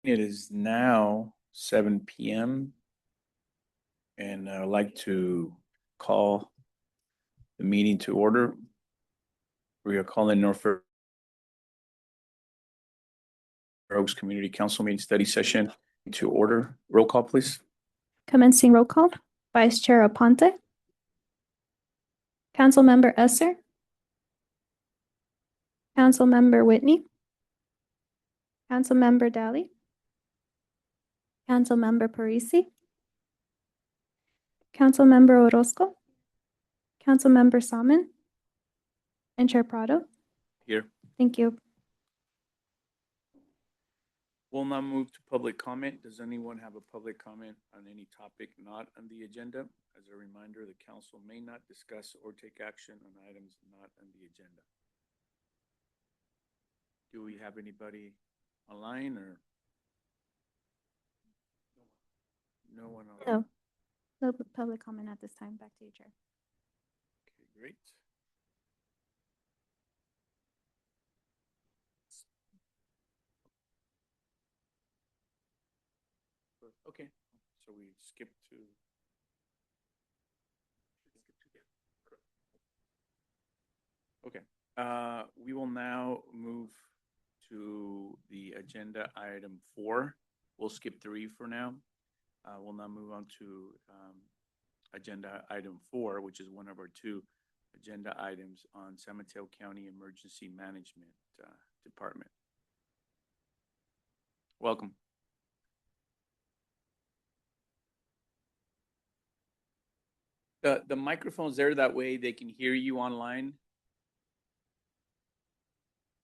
It is now 7 p.m. and I'd like to call the meeting to order. We are calling Norfolk Oaks Community Council meeting study session to order. Roll call, please. Commencing roll call. Vice Chair Aponte. Councilmember Esser. Councilmember Whitney. Councilmember Daly. Councilmember Parisi. Councilmember Orozco. Councilmember Salmon. And Chair Prado. Here. Thank you. We'll now move to public comment. Does anyone have a public comment on any topic not on the agenda? As a reminder, the council may not discuss or take action on items not on the agenda. Do we have anybody online or? No one online? No public comment at this time. Back to you, Chair. Okay, great. Okay, so we skip to. Okay, we will now move to the agenda item 4. We'll skip 3 for now. We'll now move on to agenda item 4, which is one of our 2 agenda items on San Mateo County Emergency Management Department. Welcome. The microphone's there, that way they can hear you online.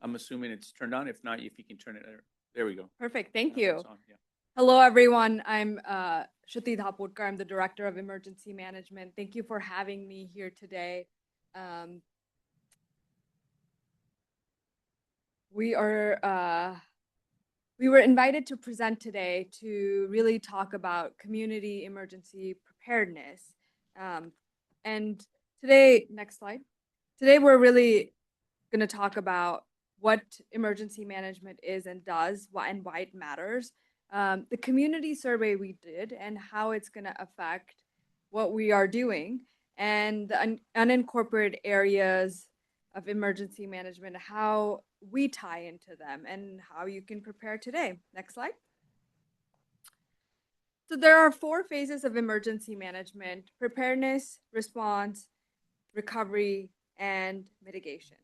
I'm assuming it's turned on. If not, if you can turn it, there we go. Perfect. Thank you. Yeah. Hello, everyone. I'm Shruti Thaputkar. I'm the Director of Emergency Management. Thank you for having me here today. We were invited to present today to really talk about community emergency preparedness. And today, next slide. Today, we're really going to talk about what emergency management is and does, and why it matters. The community survey we did and how it's going to affect what we are doing, and the unincorporated areas of emergency management, how we tie into them, and how you can prepare today. Next slide. So there are 4 phases of emergency management: preparedness, response, recovery, and mitigation.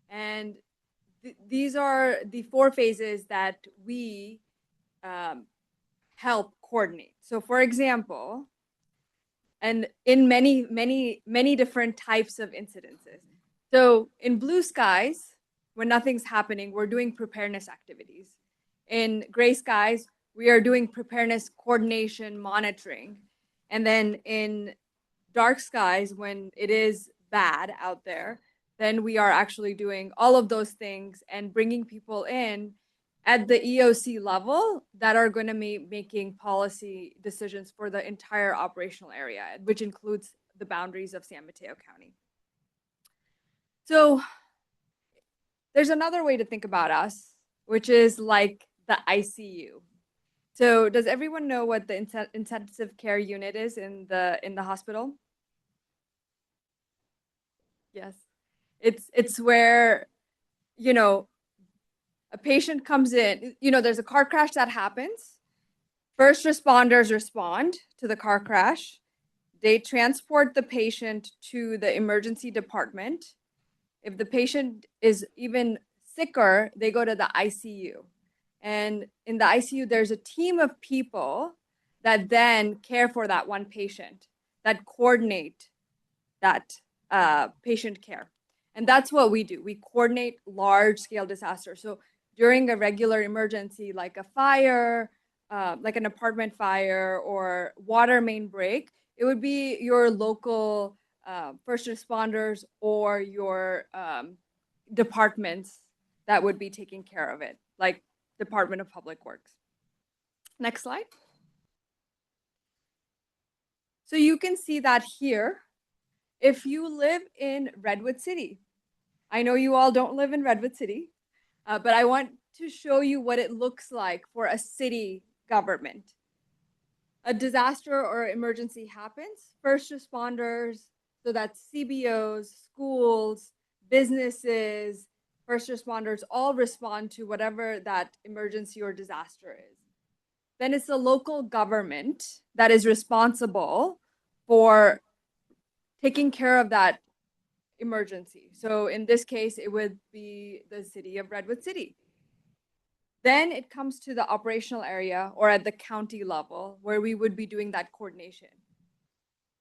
And these are the 4 phases that we help coordinate. So for example, and in many different types of incidences. So in blue skies, when nothing's happening, we're doing preparedness activities. In gray skies, we are doing preparedness coordination monitoring. And then in dark skies, when it is bad out there, then we are actually doing all of those things and bringing people in at the EOC level that are going to be making policy decisions for the entire operational area, which includes the boundaries of San Mateo County. So there's another way to think about us, which is like the ICU. So does everyone know what the intensive care unit is in the hospital? Yes. It's where, you know, a patient comes in, you know, there's a car crash that happens. First responders respond to the car crash. They transport the patient to the emergency department. If the patient is even sicker, they go to the ICU. And in the ICU, there's a team of people that then care for that one patient, that coordinate that patient care. And that's what we do. We coordinate large-scale disasters. So during a regular emergency, like a fire, like an apartment fire or water main break, it would be your local first responders or your departments that would be taking care of it, like Department of Public Works. Next slide. So you can see that here. If you live in Redwood City, I know you all don't live in Redwood City, but I want to show you what it looks like for a city government. A disaster or emergency happens, first responders, so that's CBOs, schools, businesses, first responders all respond to whatever that emergency or disaster is. Then it's the local government that is responsible for taking care of that emergency. So in this case, it would be the city of Redwood City. Then it comes to the operational area or at the county level where we would be doing that coordination.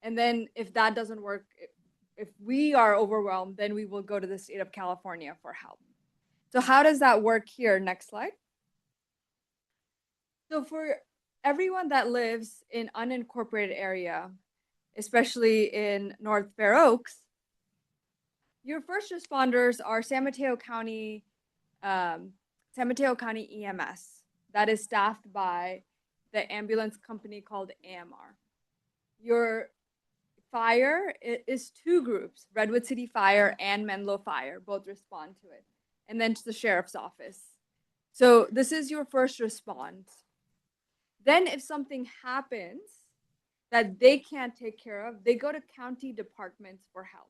And then if that doesn't work, if we are overwhelmed, then we will go to the state of California for help. So how does that work here? Next slide. So for everyone that lives in unincorporated area, especially in North Fair Oaks, your first responders are San Mateo County EMS that is staffed by the ambulance company called AMR. Your fire is two groups, Redwood City Fire and Menlo Fire, both respond to it. And then to the sheriff's office. So this is your first response. Then if something happens that they can't take care of, they go to county departments for help.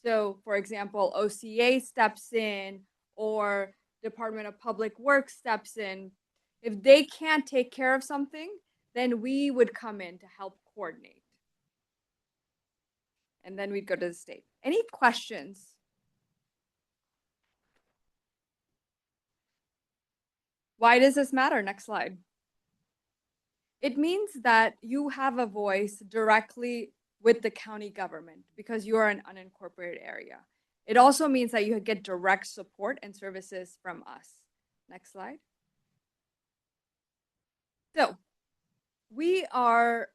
So for example, OCA steps in or Department of Public Works steps in. If they can't take care of something, then we would come in to help coordinate. And then we'd go to the state. Any questions? Why does this matter? Next slide. It means that you have a voice directly with the county government because you are an unincorporated area. It also means that you get direct support and services from us. Next slide. So we are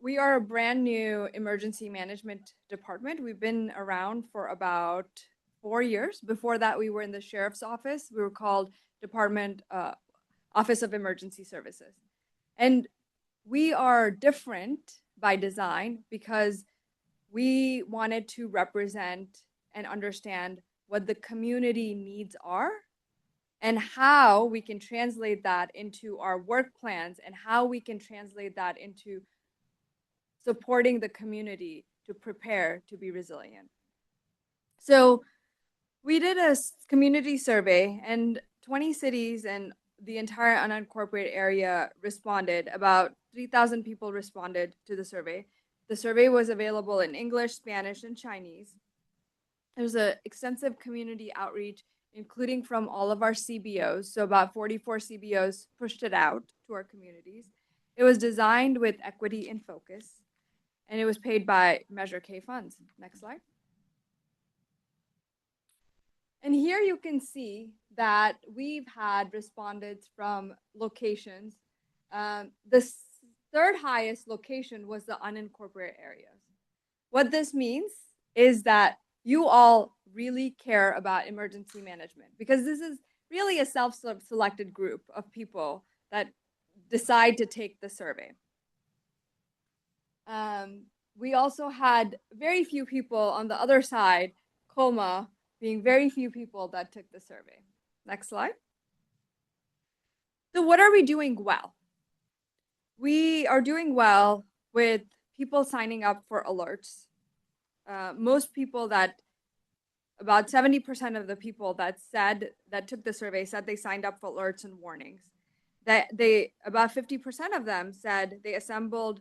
a brand new emergency management department. We've been around for about 4 years. Before that, we were in the sheriff's office. We were called Office of Emergency Services. And we are different by design because we wanted to represent and understand what the community needs are and how we can translate that into our work plans and how we can translate that into supporting the community to prepare to be resilient. So we did a community survey and 20 cities and the entire unincorporated area responded. About 3,000 people responded to the survey. The survey was available in English, Spanish, and Chinese. There was an extensive community outreach, including from all of our CBOs. So about 44 CBOs pushed it out to our communities. It was designed with equity in focus, and it was paid by Measure K funds. Next slide. And here you can see that we've had respondents from locations. The third highest location was the unincorporated areas. What this means is that you all really care about emergency management because this is really a self-selected group of people that decide to take the survey. We also had very few people on the other side, Colma, being very few people that took the survey. Next slide. So what are we doing well? We are doing well with people signing up for alerts. Most people about 70% of the people that took the survey said they signed up for alerts and warnings. About 50% of them said they assembled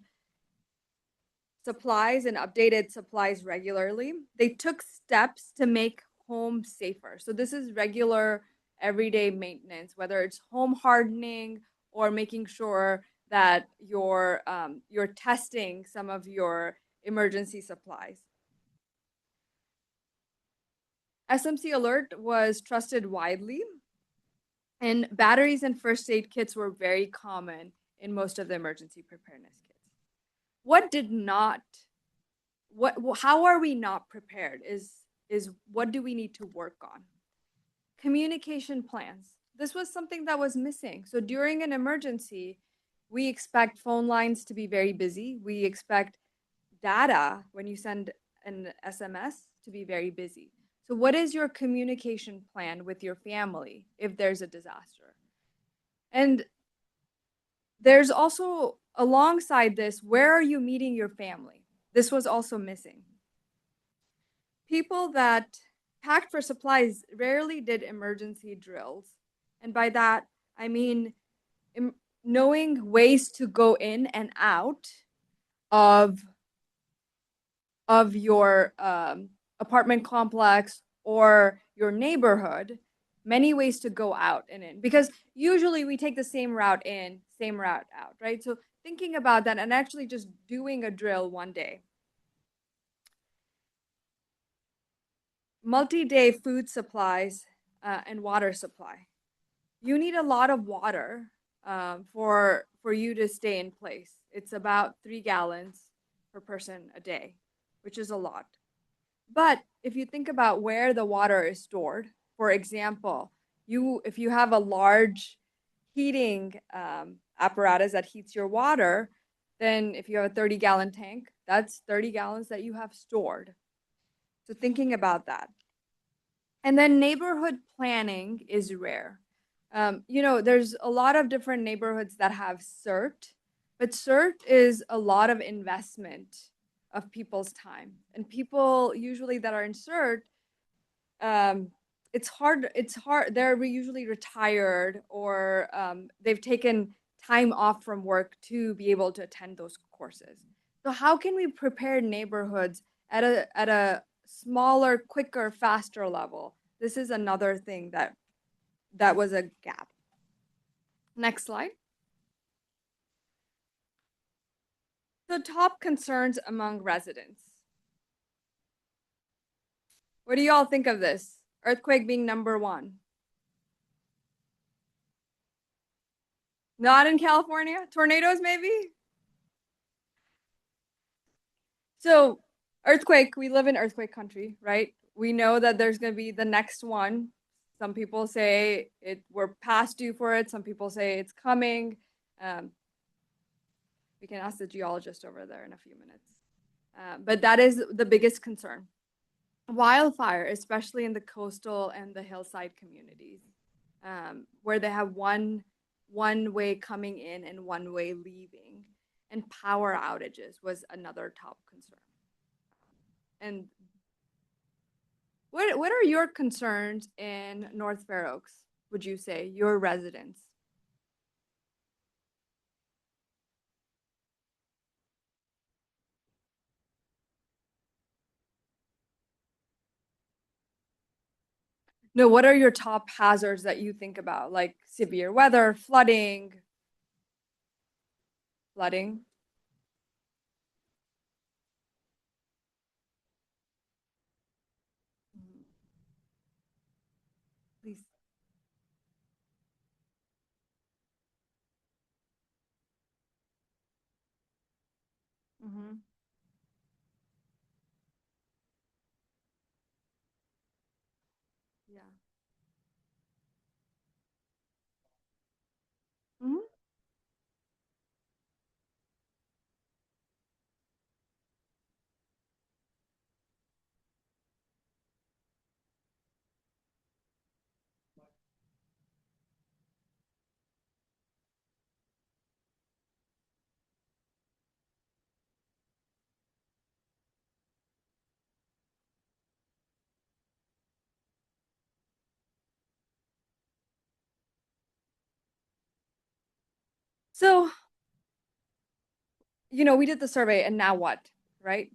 supplies and updated supplies regularly. They took steps to make home safer. So this is regular everyday maintenance, whether it's home hardening or making sure that you're testing some of your emergency supplies. SMC Alert was trusted widely, and batteries and first aid kits were very common in most of the emergency preparedness kits. How are we not prepared is what do we need to work on? Communication plans. This was something that was missing. So during an emergency, we expect phone lines to be very busy. We expect data when you send an SMS to be very busy. So what is your communication plan with your family if there's a disaster? And there's also, alongside this, where are you meeting your family? This was also missing. People that packed for supplies rarely did emergency drills. And by that, I mean knowing ways to go in and out of your apartment complex or your neighborhood, many ways to go out and in, because usually we take the same route in, same route out, right? So thinking about that and actually just doing a drill one day. Multi-day food supplies and water supply. You need a lot of water for you to stay in place. It's about 3 gallons per person a day, which is a lot. But if you think about where the water is stored, for example, if you have a large heating apparatus that heats your water, then if you have a 30-gallon tank, that's 30 gallons that you have stored. So thinking about that. And then neighborhood planning is rare. There's a lot of different neighborhoods that have CERT, but CERT is a lot of investment of people's time. And people usually that are in CERT, it's hard. They're usually retired or they've taken time off from work to be able to attend those courses. So how can we prepare neighborhoods at a smaller, quicker, faster level? This is another thing that was a gap. Next slide. So top concerns among residents. What do you all think of this? Earthquake being number 1. Not in California? Tornadoes maybe? So earthquake, we live in earthquake country, right? We know that there's going to be the next one. Some people say we're past due for it. Some people say it's coming. We can ask the geologist over there in a few minutes. But that is the biggest concern. Wildfire, especially in the coastal and the hillside communities, where they have one way coming in and one way leaving. And power outages was another top concern. And what are your concerns in North Fair Oaks, would you say, your residents? No, what are your top hazards that you think about, like severe weather, flooding? Flooding. Please. Mm-hmm. Yeah. Mm-hmm. So, we did the survey and now what, right?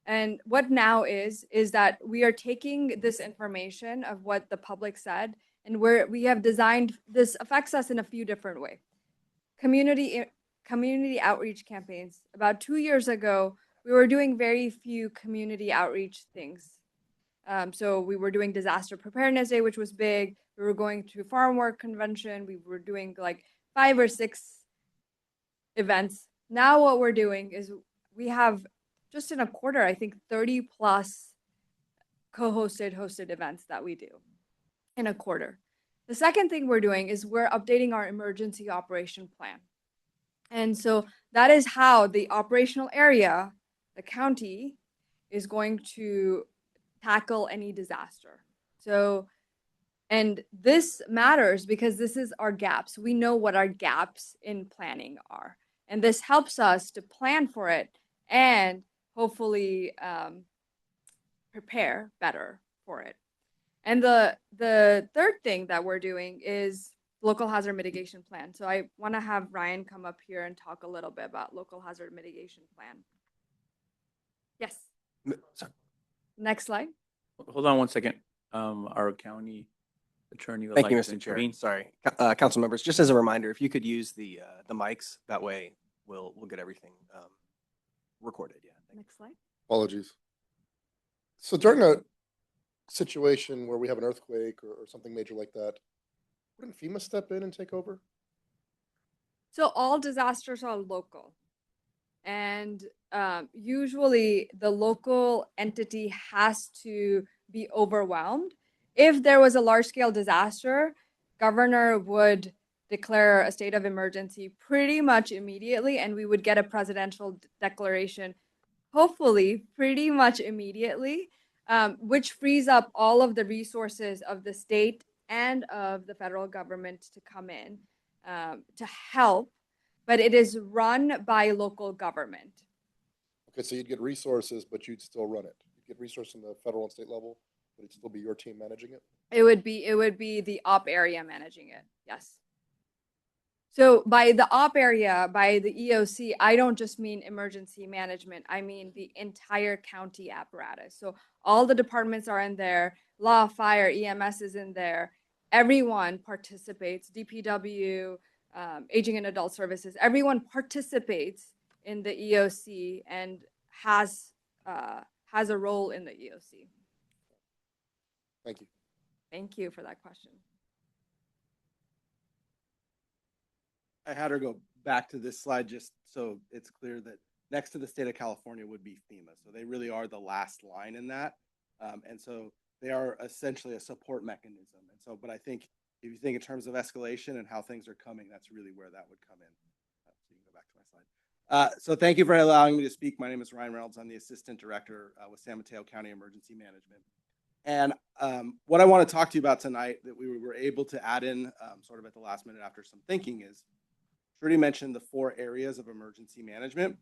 And what now is that we are taking this information of what the public said and we have designed, this affects us in a few different ways. Community outreach campaigns. About 2 years ago, we were doing very few community outreach things. So we were doing Disaster Preparedness Day, which was big. We were going to Farm Work Convention. We were doing like 5 or 6 events. Now what we're doing is we have just in a quarter, I think 30 plus hosted events that we do in a quarter. The second thing we're doing is we're updating our emergency operation plan. And so that is how the operational area, the county, is going to tackle any disaster. So, and this matters because this is our gaps. We know what our gaps in planning are. And this helps us to plan for it and hopefully prepare better for it. And the third thing that we're doing is local hazard mitigation plan. So I want to have Ryan come up here and talk a little bit about local hazard mitigation plan. Yes. Sorry. Next slide. Hold on one second. Our county attorney would Thank like you, to Mr. Chair. intervene. Sorry, council members, just as a reminder, if you could use the mics, that way we'll get everything recorded. Yeah. Thank you. Next slide. Apologies. So during a situation where we have an earthquake or something major like that, wouldn't FEMA step in and take over? So all disasters are local. And usually the local entity has to be overwhelmed. If there was a large scale disaster, governor would declare a state of emergency pretty much immediately, and we would get a presidential declaration, hopefully pretty much immediately, which frees up all of the resources of the state and of the federal government to come in to help. But it is run by local government. Okay, so you'd get resources, but you'd still run it. You'd get resources from the federal and state level, but it'd still be your team managing it? It would be the op area managing it. Yes. So by the op area, by the EOC, I don't just mean emergency management. I mean the entire county apparatus. So all the departments are in there. Law, fire, EMS is in there. Everyone participates. DPW, aging and adult services. Everyone participates in the EOC and has a role in the EOC. Thank you. Thank you for that question. I had her go back to this slide just so it's clear that next to the state of California would be FEMA. So they really are the last line in that. And so they are essentially a support mechanism. And so, but I think if you think in terms of escalation and how things are coming, that's really where that would come in. So you can go back to my slide. So thank you for allowing me to speak. My name is Ryan Reynolds. I'm the Assistant Director with San Mateo County Emergency Management. And what I want to talk to you about tonight that we were able to add in sort of at the last minute after some thinking is, Trudy mentioned the 4 areas of emergency management.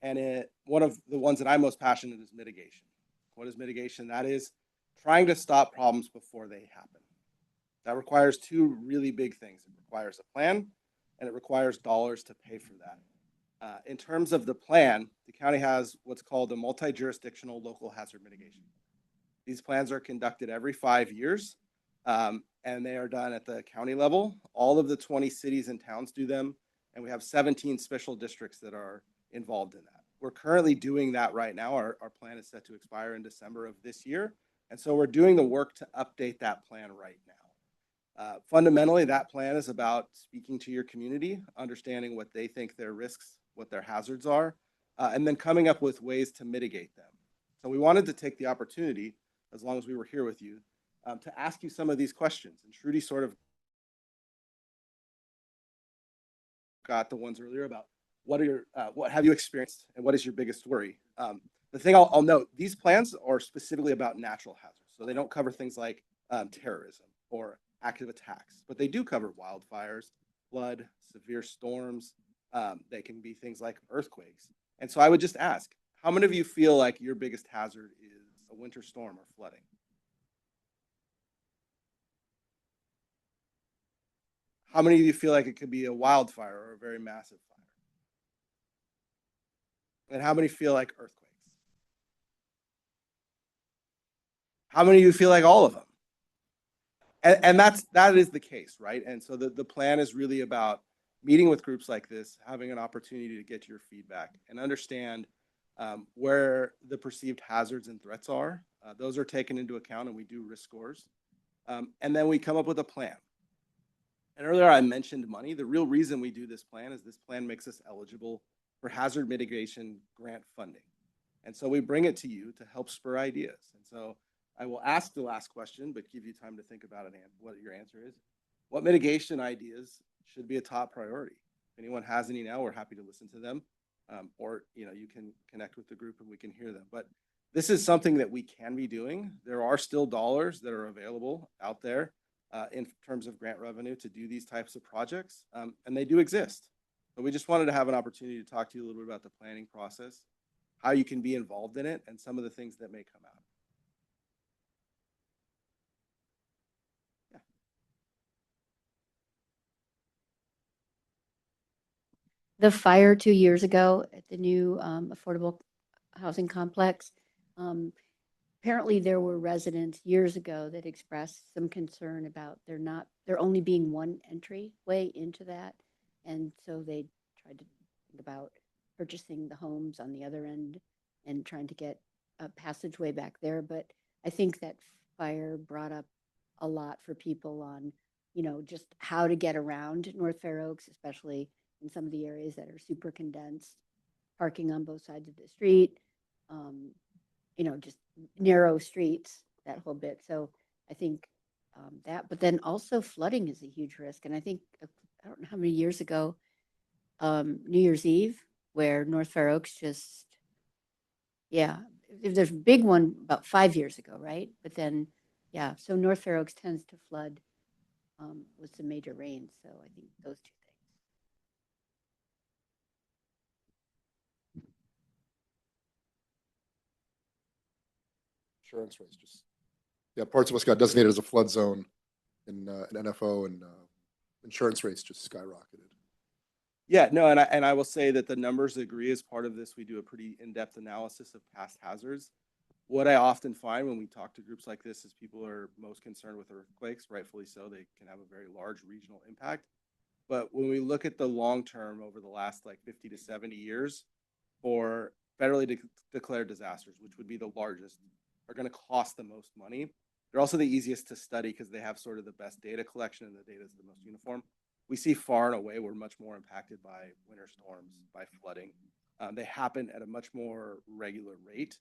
And one of the ones that I'm most passionate is mitigation. What is mitigation? That is trying to stop problems before they happen. That requires 2 really big things. It requires a plan and it requires dollars to pay for that. In terms of the plan, the county has what's called a multi-jurisdictional local hazard mitigation. These plans are conducted every 5 years, and they are done at the county level. All of the 20 cities and towns do them, and we have 17 special districts that are involved in that. We're currently doing that right now. Our plan is set to expire in December of this year, and so we're doing the work to update that plan right now. Fundamentally, that plan is about speaking to your community, understanding what they think their risks, what their hazards are, and then coming up with ways to mitigate them. So we wanted to take the opportunity, as long as we were here with you, to ask you some of these questions. And Trudy sort of got the ones earlier about what have you experienced and what is your biggest worry? The thing I'll note, these plans are specifically about natural hazards. So they don't cover things like terrorism or active attacks, but they do cover wildfires, flood, severe storms. They can be things like earthquakes. And so I would just ask, how many of you feel like your biggest hazard is a winter storm or flooding? How many of you feel like it could be a wildfire or a very massive fire? And how many feel like earthquakes? How many of you feel like all of them? And that is the case, right? And so the plan is really about meeting with groups like this, having an opportunity to get your feedback and understand where the perceived hazards and threats are. Those are taken into account, and we do risk scores. And then we come up with a plan. And earlier I mentioned money. The real reason we do this plan is this plan makes us eligible for hazard mitigation grant funding. And so we bring it to you to help spur ideas. And so I will ask the last question, but give you time to think about it and what your answer is. What mitigation ideas should be a top priority? If anyone has any now, we're happy to listen to them. Or you can connect with the group and we can hear them. But this is something that we can be doing. There are still dollars that are available out there in terms of grant revenue to do these types of projects, and they do exist. So we just wanted to have an opportunity to talk to you a little bit about the planning process, how you can be involved in it, and some of the things that may come out. The fire 2 years ago at the new affordable housing complex. Apparently there were residents years ago that expressed some concern about there only being one entryway into that. And so they tried to think about purchasing the homes on the other end and trying to get a passageway back there. But I think that fire brought up a lot for people on, just how to get around North Fair Oaks, especially in some of the areas that are super condensed, parking on both sides of the street, just narrow streets, that whole bit. So I think that, but then also flooding is a huge risk. And I think, I don't know how many years ago, New Year's Eve, where North Fair Oaks just, there's a big one about 5 years ago, right? But then, so North Fair Oaks tends to flood with some major rains. So I think those two things. Insurance rates just, parts of us got designated as a flood zone in NFO, and insurance rates just skyrocketed. Yeah, no, and I will say that the numbers agree. As part of this, we do a pretty in-depth analysis of past hazards. What I often find when we talk to groups like this is people are most concerned with earthquakes, rightfully so. They can have a very large regional impact. But when we look at the long term over the last 50 to 70 years for federally declared disasters, which would be the largest, are going to cost the most money. They're also the easiest to study because they have sort of the best data collection, and the data is the most uniform. We see far and away we're much more impacted by winter storms, by flooding. They happen at a much more regular rate,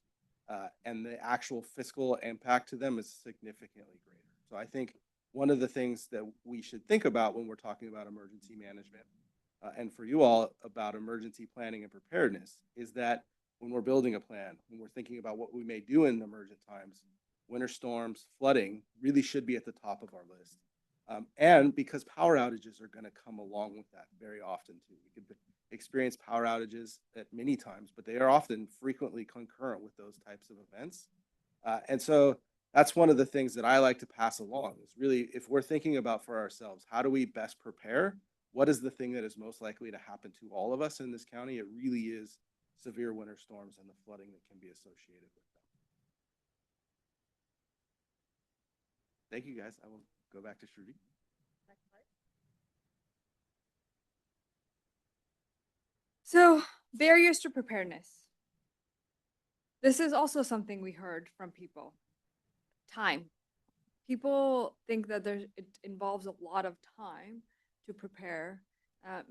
and the actual fiscal impact to them is significantly greater. So I think one of the things that we should think about when we're talking about emergency management, and for you all about emergency planning and preparedness, is that when we're building a plan, when we're thinking about what we may do in emergent times, winter storms, flooding really should be at the top of our list. And because power outages are going to come along with that very often too. We could experience power outages at many times, but they are often frequently concurrent with those types of events. And so that's one of the things that I like to pass along is really, if we're thinking about for ourselves, how do we best prepare? What is the thing that is most likely to happen to all of us in this county? It really is severe winter storms and the flooding that can be associated with them. Thank you, guys. I will go back to Shruti. So, barriers to preparedness. This is also something we heard from people. Time. People think that it involves a lot of time to prepare,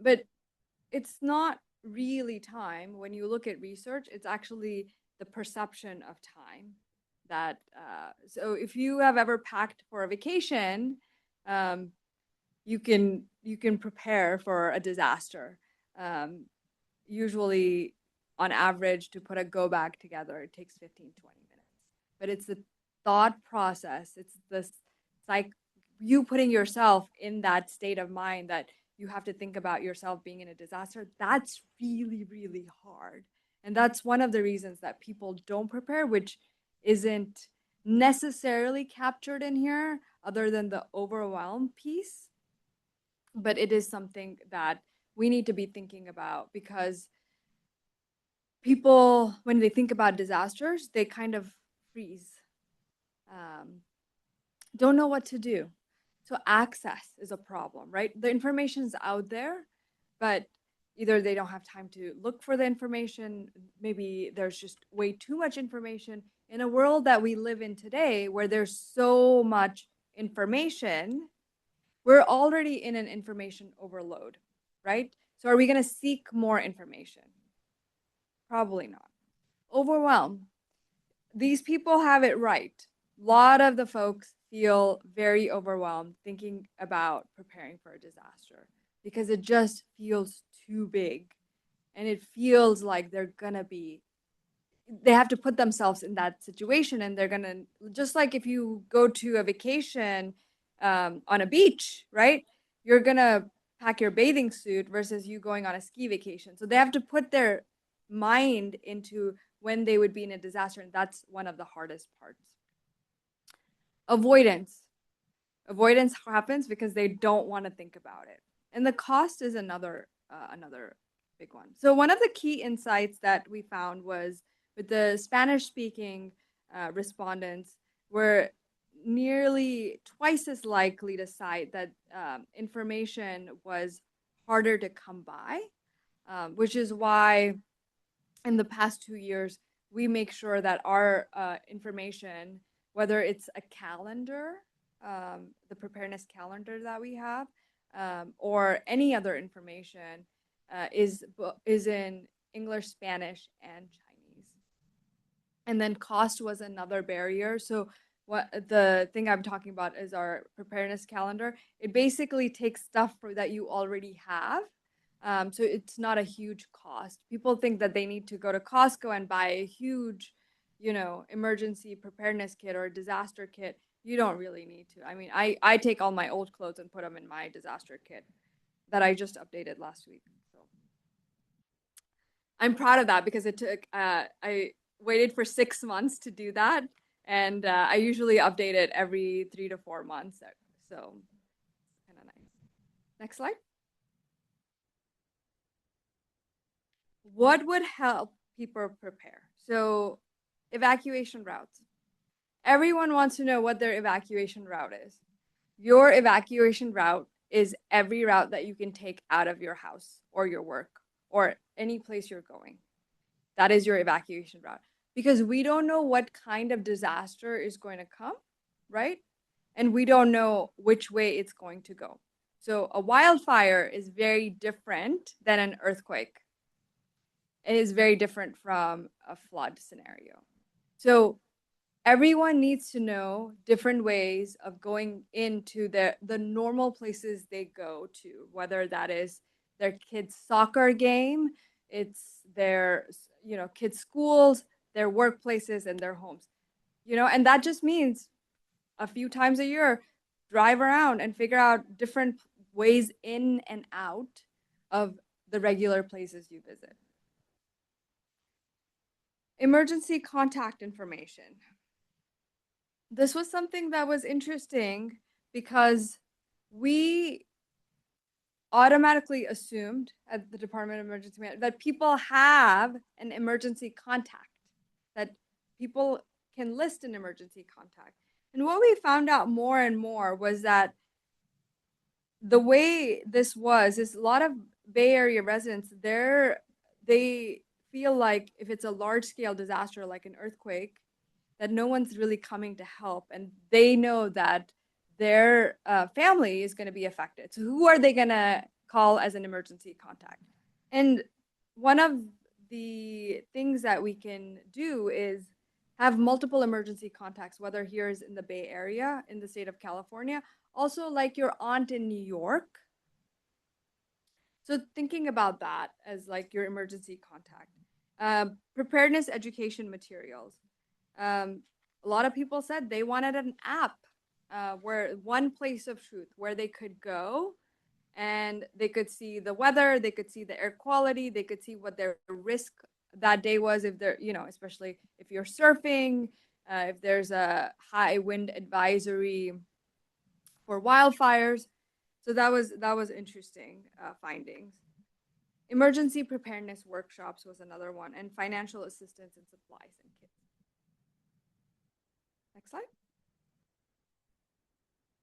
but it's not really time. When you look at research, it's actually the perception of time that so if you have ever packed for a vacation, you can prepare for a disaster. Usually on average, to put a go bag together, it takes 15-20 minutes, but it's the thought process, it's this you putting yourself in that state of mind that you have to think about yourself being in a disaster. That's really, really hard. And that's one of the reasons that people don't prepare, which isn't necessarily captured in here other than the overwhelm piece. But it is something that we need to be thinking about, because people, when they think about disasters, they kind of freeze, don't know what to do. So access is a problem, right? The information is out there, but either they don't have time to look for the information, maybe there's just way too much information. In a world that we live in today, where there's so much information, we're already in an information overload, right? So are we going to seek more information? Probably not. Overwhelm. These people have it right. A lot of the folks feel very overwhelmed thinking about preparing for a disaster because it just feels too big, and it feels like they're gonna be they have to put themselves in that situation, and they're gonna, just like if you go to a vacation on a beach, right? You're gonna pack your bathing suit versus you going on a ski vacation. So they have to put their mind into when they would be in a disaster, and that's one of the hardest parts. Avoidance. Avoidance happens because they don't want to think about it, and the cost is another big one. So one of the key insights that we found was with the Spanish-speaking respondents were nearly twice as likely to cite that information was harder to come by, which is why in the past 2 years, we make sure that our information, whether it's a calendar, the preparedness calendar that we have, or any other information, is in English, Spanish, and Chinese. And then cost was another barrier. So what the thing I'm talking about is our preparedness calendar. It basically takes stuff that you already have. So it's not a huge cost. People think that they need to go to Costco and buy a huge, emergency preparedness kit or a disaster kit. You don't really need to. I mean, I take all my old clothes and put them in my disaster kit that I just updated last week. So I'm proud of that because it took, I waited for 6 months to do that. And I usually update it every 3 to 4 months. So kind of nice. Next slide. What would help people prepare? So evacuation routes. Everyone wants to know what their evacuation route is. Your evacuation route is every route that you can take out of your house or your work or any place you're going. That is your evacuation route. Because we don't know what kind of disaster is going to come, right? And we don't know which way it's going to go. So a wildfire is very different than an earthquake. It is very different from a flood scenario. So everyone needs to know different ways of going into the normal places they go to, whether that is their kids' soccer game, it's their kids' schools, their workplaces, and their homes. And that just means a few times a year, drive around and figure out different ways in and out of the regular places you visit. Emergency contact information. This was something that was interesting because we automatically assumed at the Department of Emergency Management that people have an emergency contact, that people can list an emergency contact. And what we found out more and more was that the way this was is a lot of Bay Area residents, they feel like if it's a large-scale disaster like an earthquake, that no one's really coming to help, and they know that their family is going to be affected. So who are they going to call as an emergency contact? And one of the things that we can do is have multiple emergency contacts, whether here is in the Bay Area, in the state of California, also like your aunt in New York. So thinking about that as like your emergency contact. Preparedness education materials. A lot of people said they wanted an app where one place of truth where they could go and they could see the weather, they could see the air quality, they could see what their risk that day was if they're, especially if you're surfing, if there's a high wind advisory for wildfires. So that was interesting findings. Emergency preparedness workshops was another one, and financial assistance and supplies and kits. Next slide.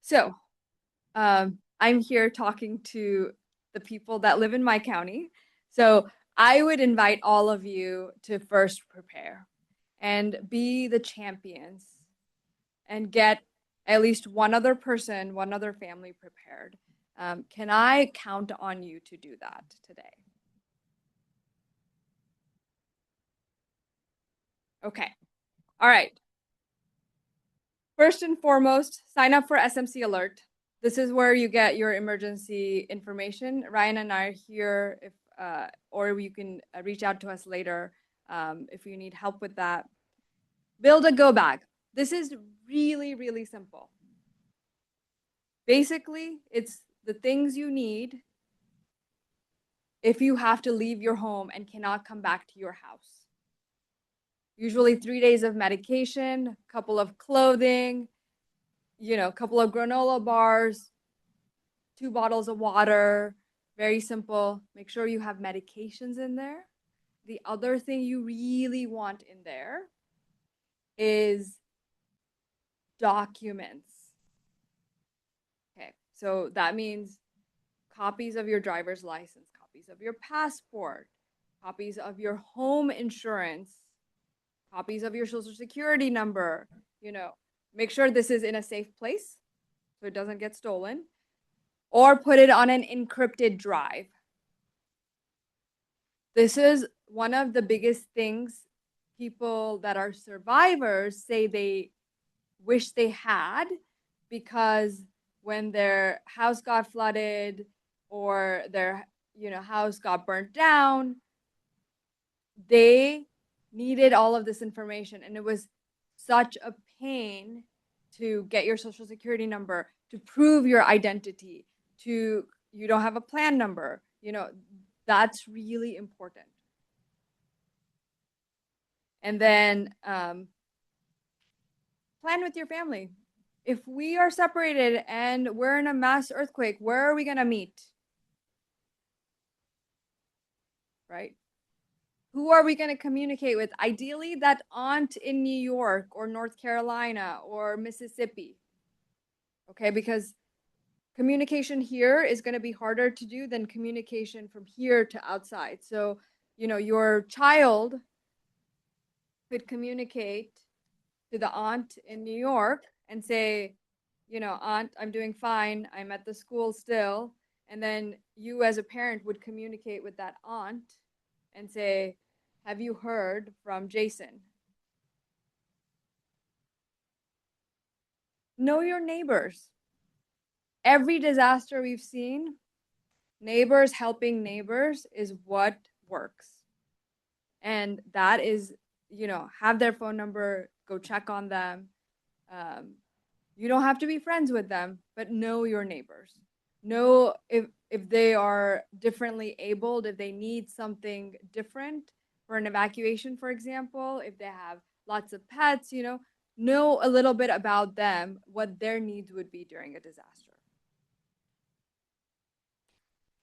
So I'm here talking to the people that live in my county. So I would invite all of you to first prepare and be the champions and get at least one other person, one other family prepared. Can I count on you to do that today? Okay. All right. First and foremost, sign up for SMC Alert. This is where you get your emergency information. Ryan and I are here, or you can reach out to us later if you need help with that. Build a go bag. This is really, really simple. Basically, it's the things you need if you have to leave your home and cannot come back to your house. Usually 3 days of medication, a couple of clothing, a couple of granola bars, 2 bottles of water. Very simple. Make sure you have medications in there. The other thing you really want in there is documents. Okay, so that means copies of your driver's license, copies of your passport, copies of your home insurance, copies of your social security number. Make sure this is in a safe place so it doesn't get stolen, or put it on an encrypted drive. This is one of the biggest things people that are survivors say they wish they had, because when their house got flooded or their house got burnt down, they needed all of this information, and it was such a pain to get your social security number, to prove your identity, you don't have a plan number. That's really important. And then plan with your family. If we are separated and we're in a mass earthquake, where are we going to meet? Right? Who are we going to communicate with? Ideally, that aunt in New York or North Carolina or Mississippi. Okay, because communication here is going to be harder to do than communication from here to outside. So, your child could communicate to the aunt in New York and say, aunt, I'm doing fine. I'm at the school still. And then you as a parent would communicate with that aunt and say, have you heard from Jason? Know your neighbors. Every disaster we've seen, neighbors helping neighbors is what works. And that is, have their phone number, go check on them. You don't have to be friends with them, but know your neighbors. Know if they are differently abled, if they need something different for an evacuation, for example, if they have lots of pets, know a little bit about them, what their needs would be during a disaster.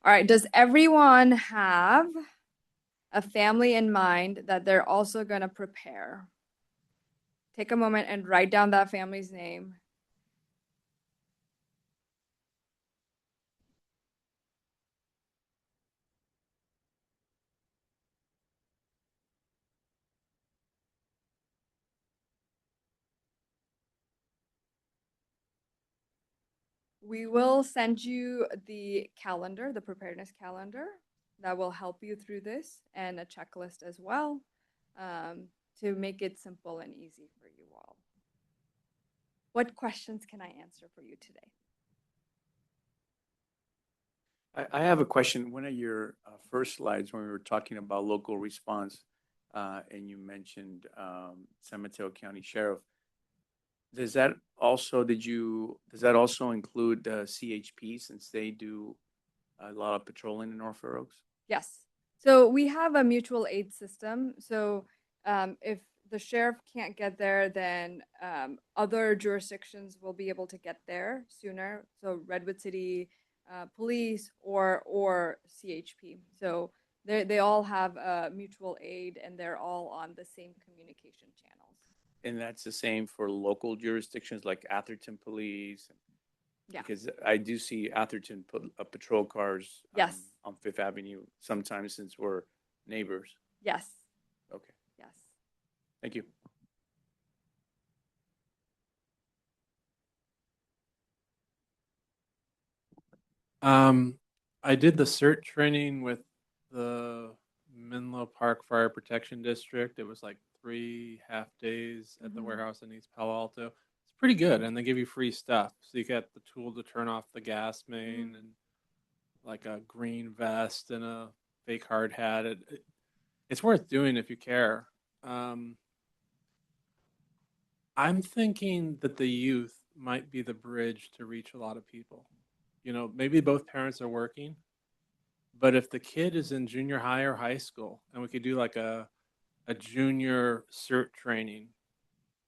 All right, does everyone have a family in mind that they're also going to prepare? Take a moment and write down that family's name. We will send you the calendar, the preparedness calendar, that will help you through this, and a checklist as well, to make it simple and easy for you all. What questions can I answer for you today? I have a question. One of your first slides, when we were talking about local response, and you mentioned San Mateo County Sheriff, does that also include the CHP, since they do a lot of patrolling in North Fair Oaks? Yes. So we have a mutual aid system. So if the sheriff can't get there, then other jurisdictions will be able to get there sooner. So Redwood City Police or CHP. So they all have mutual aid, and they're all on the same communication channels. And that's the same for local jurisdictions like Atherton Police? Yeah. Because I do see Atherton patrol cars Yes. on Fifth Avenue sometimes, since we're neighbors. Yes. Okay, Yes. thank you. I did the CERT training with the Menlo Park Fire Protection District. It was like 3 half days at the Mhm. warehouse in East Palo Alto. It's pretty good, and they give you free stuff. So you get the tool to turn off the gas main, and like a green vest and a fake hard hat. it's worth doing if you care. I'm thinking that the youth might be the bridge to reach a lot of people. You know, maybe both parents are working, but if the kid is in junior high or high school, and we could do like a junior cert training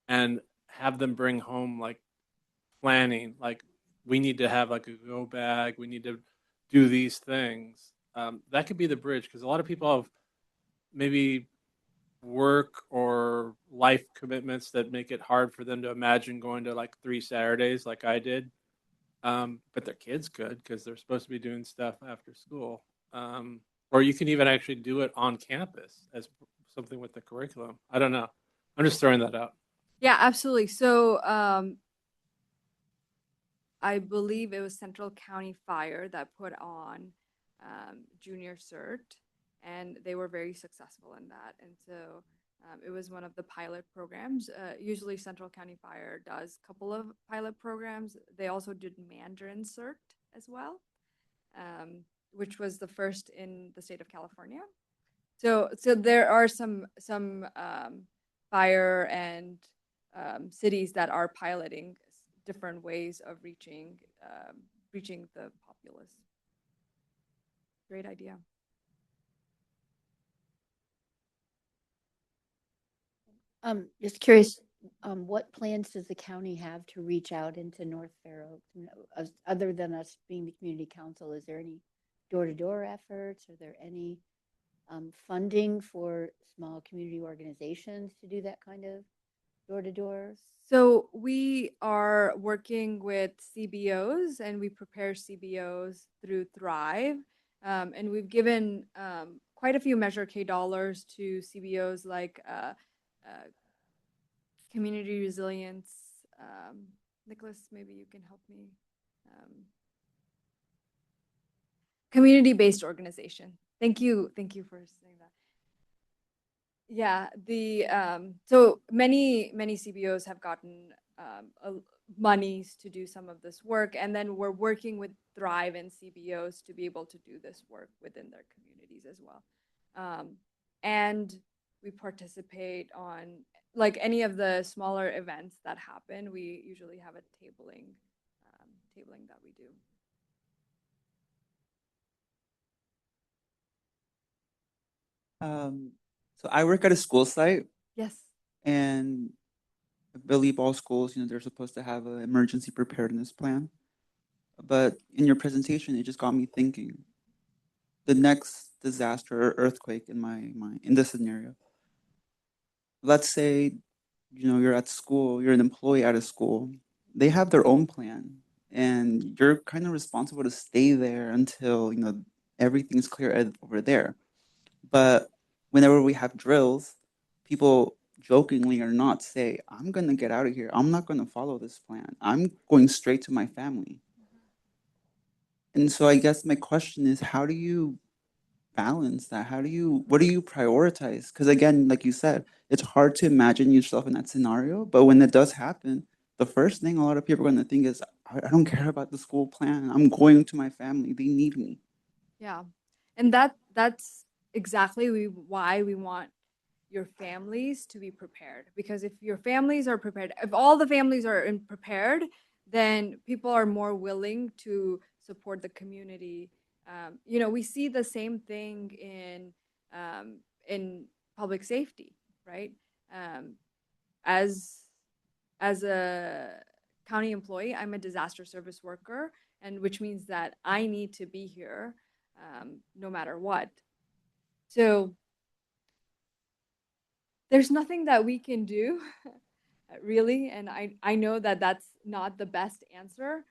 and have them bring home like planning, like we need to have like a go bag, we need to do these things. That could be the bridge because a lot of people have maybe work or life commitments that make it hard for them to imagine going to like 3 Saturdays like I did. But their kids could because they're supposed to be doing stuff after school. Or you can even actually do it on campus as something with the curriculum. I don't know. I'm just throwing that out. Yeah, absolutely. So I believe it was Central County Fire that put on Junior Cert, and they were very successful in that. And so it was one of the pilot programs. Usually Central County Fire does a couple of pilot programs. They also did Mandarin Cert as well, which was the first in the state of California. So there are some fire and cities that are piloting different ways of reaching the populace. Great idea. Just curious, what plans does the county have to reach out into North Fair Oaks? Other than us being the community council, is there any door-to-door efforts? Are there any funding for small community organizations to do that kind of door-to-door? So we are working with CBOs, and we prepare CBOs through Thrive. And we've given quite a few Measure K dollars to CBOs like Community Resilience. Nicholas, maybe you can help me. Community-based organization. Thank you for saying that. Yeah, so many CBOs have gotten monies to do some of this work, and then we're working with Thrive and CBOs to be able to do this work within their communities as well. And we participate on like any of the smaller events that happen. We usually have a tabling that we do. So I work at a school site, Yes. and I believe all schools, they're supposed to have an emergency preparedness plan. But in your presentation, it just got me thinking. The next disaster or earthquake in this scenario. Let's say, you're at school, you're an employee at a school. They have their own plan, and you're kind of responsible to stay there until, everything's clear over there. But whenever we have drills, people jokingly or not say, I'm going to get out of here. I'm not going to follow this plan. I'm going straight to my family. And so I guess my question is, how do you balance that? What do you prioritize? Because again, like you said, it's hard to imagine yourself in that scenario. But when it does happen, the first thing a lot of people are going to think is, I don't care about the school plan. I'm going to my family. They need me. Yeah. And that's exactly why we want your families to be prepared, because if your families are prepared, if all the families are prepared, then people are more willing to support the community. We see the same thing in public safety, right? As a county employee, I'm a disaster service worker, and which means that I need to be here no matter what. So there's nothing that we can do really, and I know that that's not the best answer,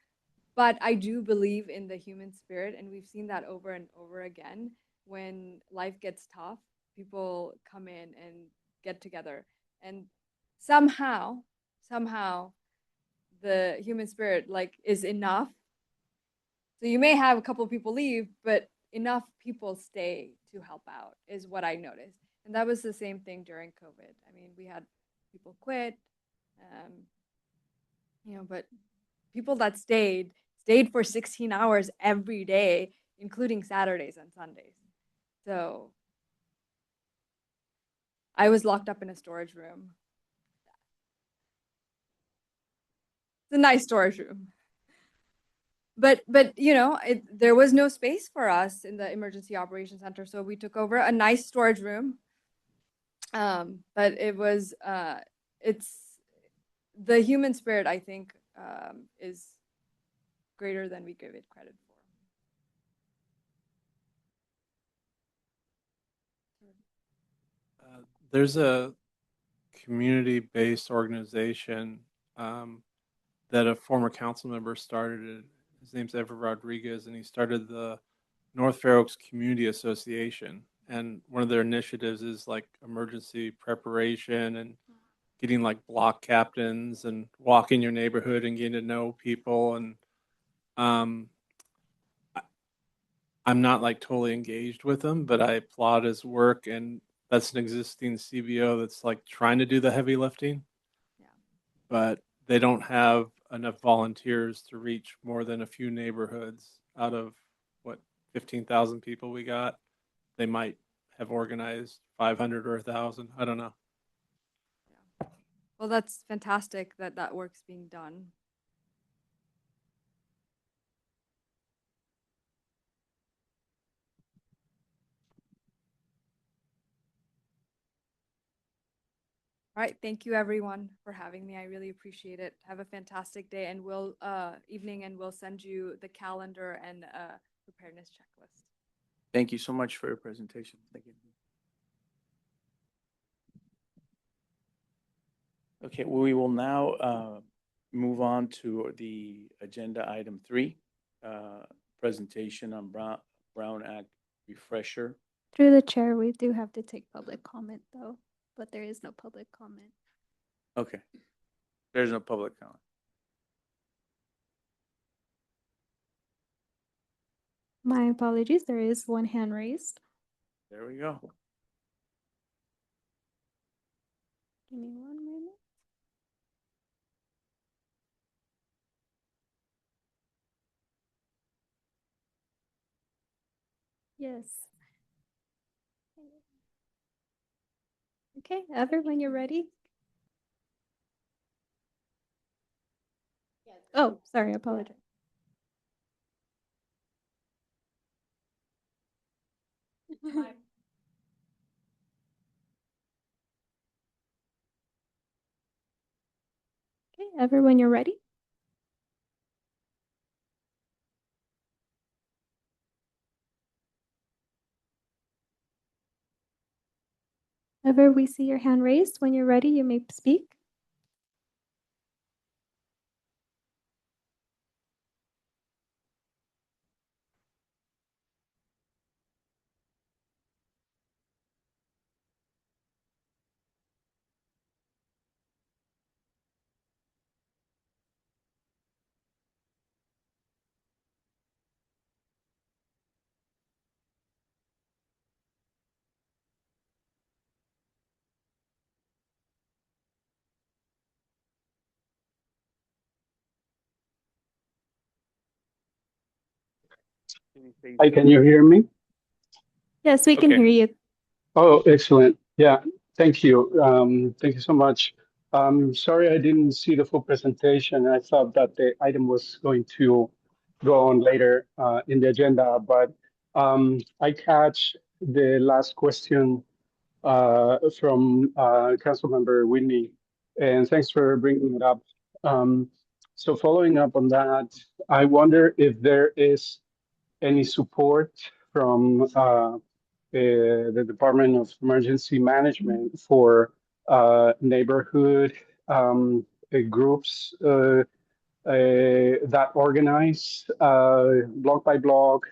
but I do believe in the human spirit, and we've seen that over and over again. When life gets tough, people come in and get together, and somehow the human spirit is enough. So you may have a couple of people leave, but enough people stay to help out is what I noticed. And that was the same thing during COVID. I mean, we had people quit, but people that stayed for 16 hours every day, including Saturdays and Sundays. So I was locked up in a storage room. It's a nice storage room. But there was no space for us in the emergency operations center, so we took over a nice storage room. But it's the human spirit, I think, is greater than we give it credit for. There's a community-based organization that a former council member started. His name's Ever Rodriguez, and he started the North Fair Oaks Community Association. And one of their initiatives is like emergency preparation and getting like block captains and walking your neighborhood and getting to know people. And I'm not like totally engaged with him, but I applaud his work. And that's an existing CBO that's like trying to do the heavy lifting. Yeah. But they don't have enough volunteers to reach more than a few neighborhoods out of what 15,000 people we got. They might have organized 500 or 1,000. I don't know. Yeah. Well, that's fantastic that work's being done. All right, thank you everyone for having me. I really appreciate it. Have a fantastic day and we'll send you the calendar and preparedness checklist. Thank you so much for your presentation. Thank you. Okay, we will now move on to the agenda item 3, presentation on Brown Act refresher. Through the chair, we do have to take public comment though, but there is no public comment. Okay, there's no public comment. My apologies, there is one hand raised. There we go. Give me 1 minute. Yes. Okay, Ever, when you're ready. Oh, sorry, I apologize. Okay, Ever, when you're ready. Ever, we see your hand raised. When you're ready, you may speak. Hi, can you hear me? Yes, we can Okay. hear you. Oh, excellent. Yeah, thank you. Thank you so much. Sorry, I didn't see the full presentation. I thought that the item was going to go on later in the agenda, but I catch the last question from Councilmember Whitney, and thanks for bringing it up. So following up on that, I wonder if there is any support from the Department of Emergency Management for neighborhood groups that organize block by block,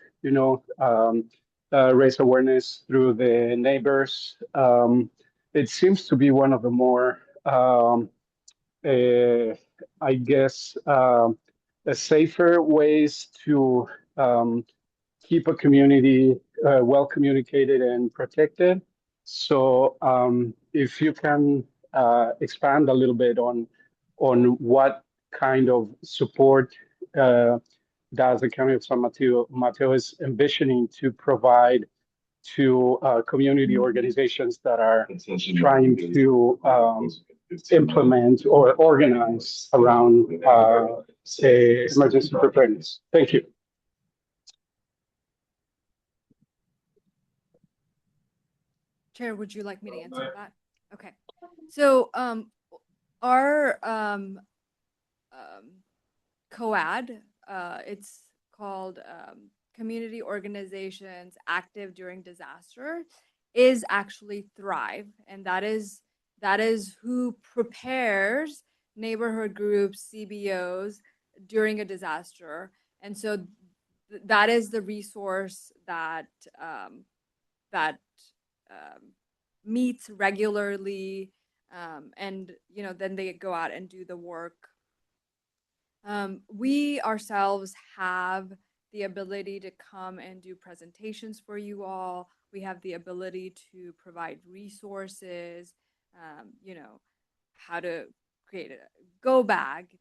raise awareness through the neighbors. It seems to be one of the more, I guess, safer ways to keep a community well communicated and protected. So if you can expand a little bit on what kind of support does the County of San Mateo is envisioning to provide to community organizations that are trying to implement or organize around emergency preparedness. Thank you. Chair, would you like me to answer that? Okay. So, our COAD, it's called Community Organizations Active During Disaster, is actually Thrive, and that is who prepares neighborhood groups, CBOs during a disaster, and so that is the resource that meets regularly, and then they go out and do the work. We ourselves have the ability to come and do presentations for you all. We have the ability to provide resources, how to create a go bag,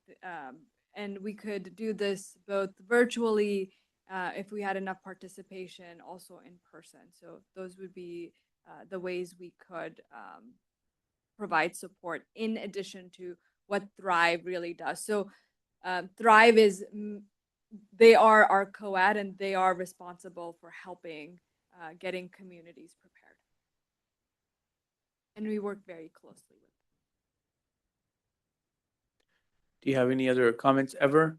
and we could do this both virtually, if we had enough participation, also in person. So those would be the ways we could provide support in addition to what Thrive really does. So Thrive is, they are our COAD, and they are responsible for helping getting communities prepared. And we work very closely with them. Do you have any other comments ever?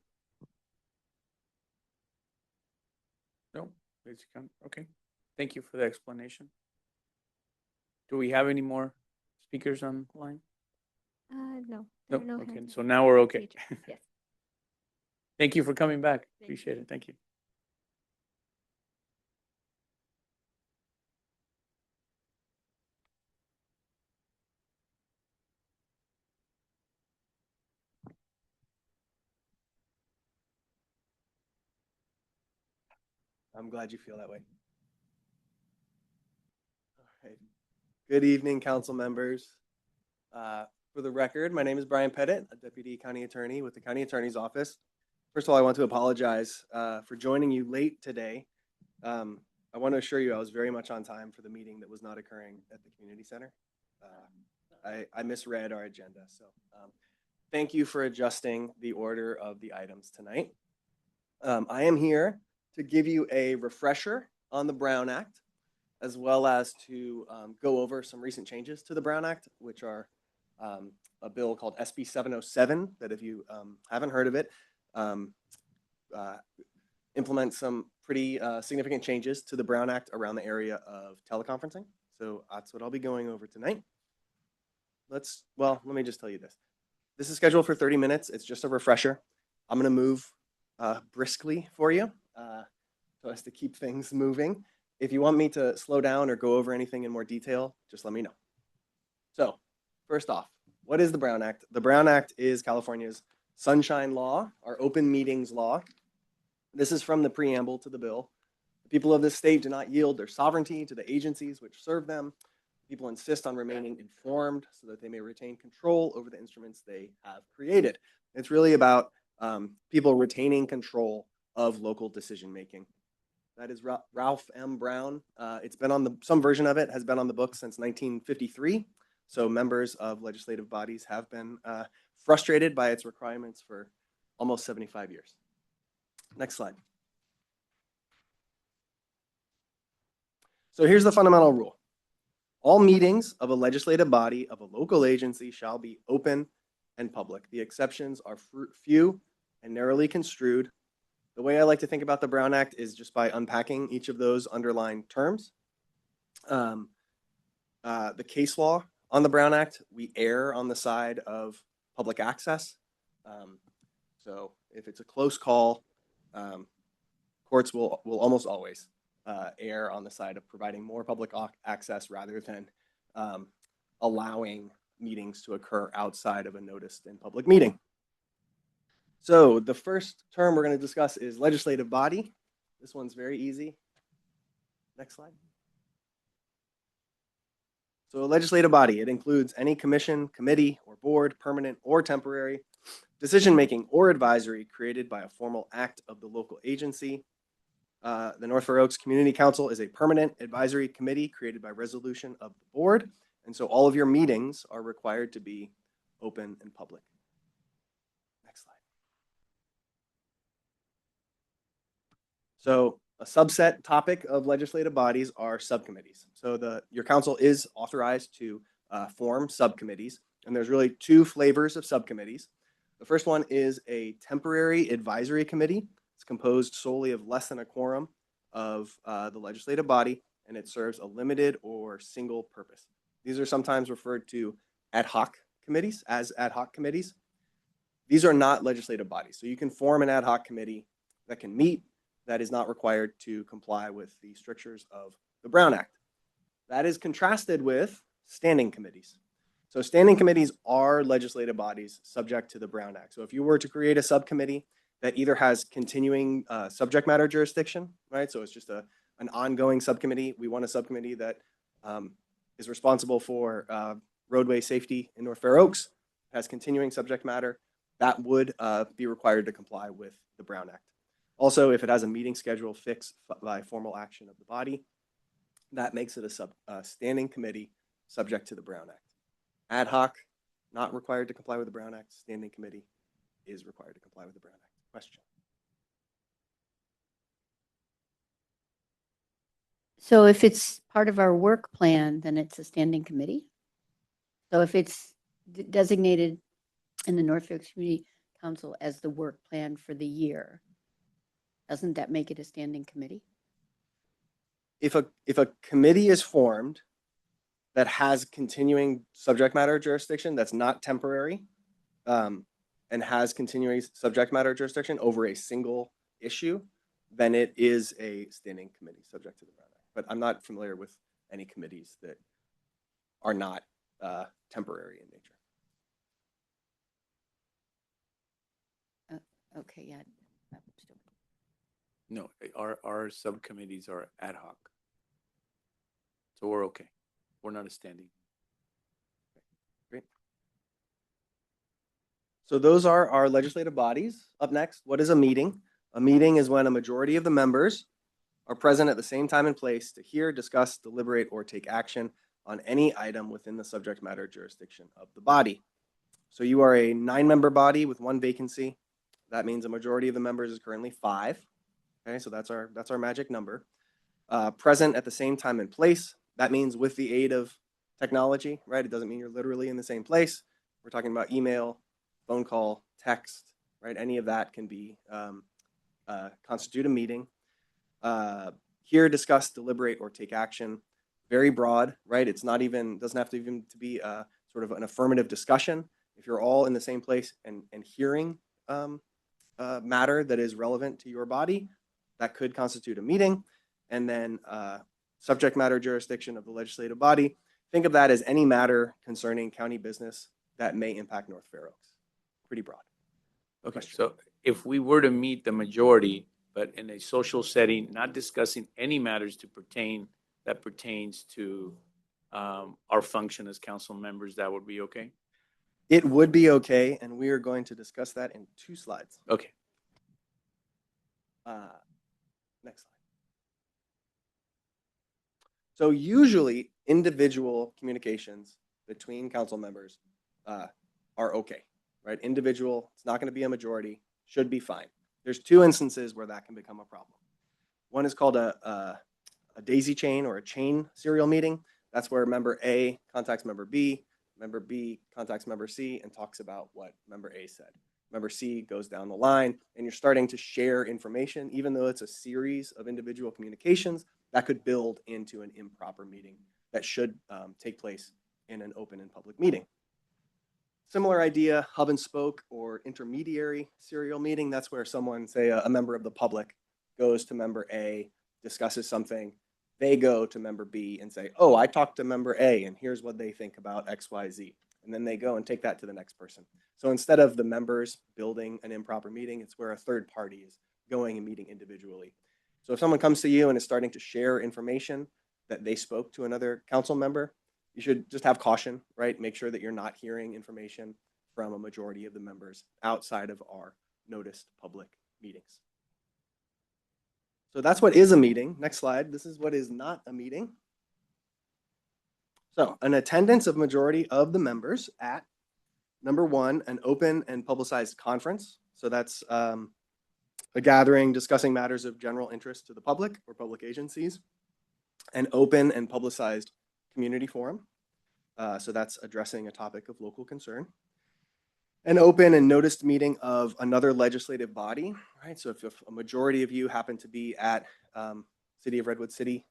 No? Okay. Thank you for the explanation. Do we have any more speakers online? No. No. there are no Okay, hands so up. now we're okay. Yes. Thank you for coming back. Thank Appreciate it. Thank you. I'm glad you feel that way. All right. Good evening, council members. For the record, my name is Brian Pettit, a deputy county attorney with the county attorney's office. First of all, I want to apologize for joining you late today. I want to assure you I was very much on time for the meeting that was not occurring at the community center. I misread our agenda, so thank you for adjusting the order of the items tonight. I am here to give you a refresher on the Brown Act, as well as to go over some recent changes to the Brown Act, which are a bill called SB 707, that if you haven't heard of it, implements some pretty significant changes to the Brown Act around the area of teleconferencing. So that's what I'll be going over tonight. Let me just tell you this. This is scheduled for 30 minutes. It's just a refresher. I'm going to move briskly for you so as to keep things moving. If you want me to slow down or go over anything in more detail, just let me know. So first off, what is the Brown Act? The Brown Act is California's sunshine law, our open meetings law. This is from the preamble to the bill. The people of this state do not yield their sovereignty to the agencies which serve them. People insist on remaining informed so that they may retain control over the instruments they have created. It's really about people retaining control of local decision making. That is Ralph M. Brown. It's been on some version of it has been on the books since 1953. So members of legislative bodies have been frustrated by its requirements for almost 75 years. Next slide. So here's the fundamental rule. All meetings of a legislative body of a local agency shall be open and public. The exceptions are few and narrowly construed. The way I like to think about the Brown Act is just by unpacking each of those underlying terms. The case law on the Brown Act, we err on the side of public access. So if it's a close call, courts will almost always err on the side of providing more public access rather than allowing meetings to occur outside of a noticed and public meeting. So the first term we're going to discuss is legislative body. This one's very easy. Next slide. So a legislative body, it includes any commission, committee, or board, permanent or temporary, decision-making or advisory created by a formal act of the local agency. The North Fair Oaks Community Council is a permanent advisory committee created by resolution of the board. And so all of your meetings are required to be open and public. Next slide. So a subset topic of legislative bodies are subcommittees. So your council is authorized to form subcommittees, and there's really two flavors of subcommittees. The first one is a temporary advisory committee. It's composed solely of less than a quorum of the legislative body, and it serves a limited or single purpose. These are sometimes referred to ad hoc committees as ad hoc committees. These are not legislative bodies. So you can form an ad hoc committee that can meet, that is not required to comply with the strictures of the Brown Act. That is contrasted with standing committees. So standing committees are legislative bodies subject to the Brown Act. So if you were to create a subcommittee that either has continuing subject matter jurisdiction, right? So it's just an ongoing subcommittee. We want a subcommittee that is responsible for roadway safety in North Fair Oaks, has continuing subject matter, that would be required to comply with the Brown Act. Also, if it has a meeting schedule fixed by formal action of the body, that makes it a standing committee subject to the Brown Act. Ad hoc, not required to comply with the Brown Act. Standing committee is required to comply with the Brown Act. Question? So if it's part of our work plan, then it's a standing committee? So if it's designated in the North Fair Community Council as the work plan for the year, doesn't that make it a standing committee? If a committee is formed that has continuing subject matter jurisdiction, that's not temporary, and has continuing subject matter jurisdiction over a single issue, then it is a standing committee subject to the Brown Act. But I'm not familiar with any committees that are not temporary in nature. Okay, yeah. that would still- No, our subcommittees are ad hoc. So we're okay. We're not a standing. Great. So those are our legislative bodies. Up next, what is a meeting? A meeting is when a majority of the members are present at the same time and place to hear, discuss, deliberate, or take action on any item within the subject matter jurisdiction of the body. So you are a 9-member body with 1 vacancy. That means a majority of the members is currently 5. Okay, so that's our magic number. Present at the same time and place. That means with the aid of technology, right? It doesn't mean you're literally in the same place. We're talking about email, phone call, text, right? Any of that can be constitute a meeting. Hear, discuss, deliberate, or take action. Very broad, right? It's not even, doesn't have to even to be sort of an affirmative discussion. If you're all in the same place and hearing matter that is relevant to your body, that could constitute a meeting. And then subject matter jurisdiction of the legislative body. Think of that as any matter concerning county business that may impact North Fair Oaks. Pretty broad. Okay, Question. so if we were to meet the majority, but in a social setting, not discussing any matters that pertains to our function as council members, that would be okay? It would be okay, and we are going to discuss that in 2 slides. Okay. Next slide. So usually individual communications between council members are okay, right? Individual, it's not going to be a majority, should be fine. There's 2 instances where that can become a problem. One is called a daisy chain or a chain serial meeting. That's where member A contacts member B contacts member C and talks about what member A said. Member C goes down the line and you're starting to share information, even though it's a series of individual communications that could build into an improper meeting that should take place in an open and public meeting. Similar idea, hub and spoke or intermediary serial meeting. That's where someone, say a member of the public, goes to member A, discusses something. They go to member B and say, oh, I talked to member A and here's what they think about XYZ. And then they go and take that to the next person. So instead of the members building an improper meeting, it's where a third party is going and meeting individually. So if someone comes to you and is starting to share information that they spoke to another council member, you should just have caution, right? Make sure that you're not hearing information from a majority of the members outside of our noticed public meetings. So that's what is a meeting. Next slide. This is what is not a meeting. So an attendance of majority of the members at number one, an open and publicized conference. So that's a gathering discussing matters of general interest to the public or public agencies. An open and publicized community forum. So that's addressing a topic of local concern. An open and noticed meeting of another legislative body, right? So if a majority of you happen to be at City of Redwood City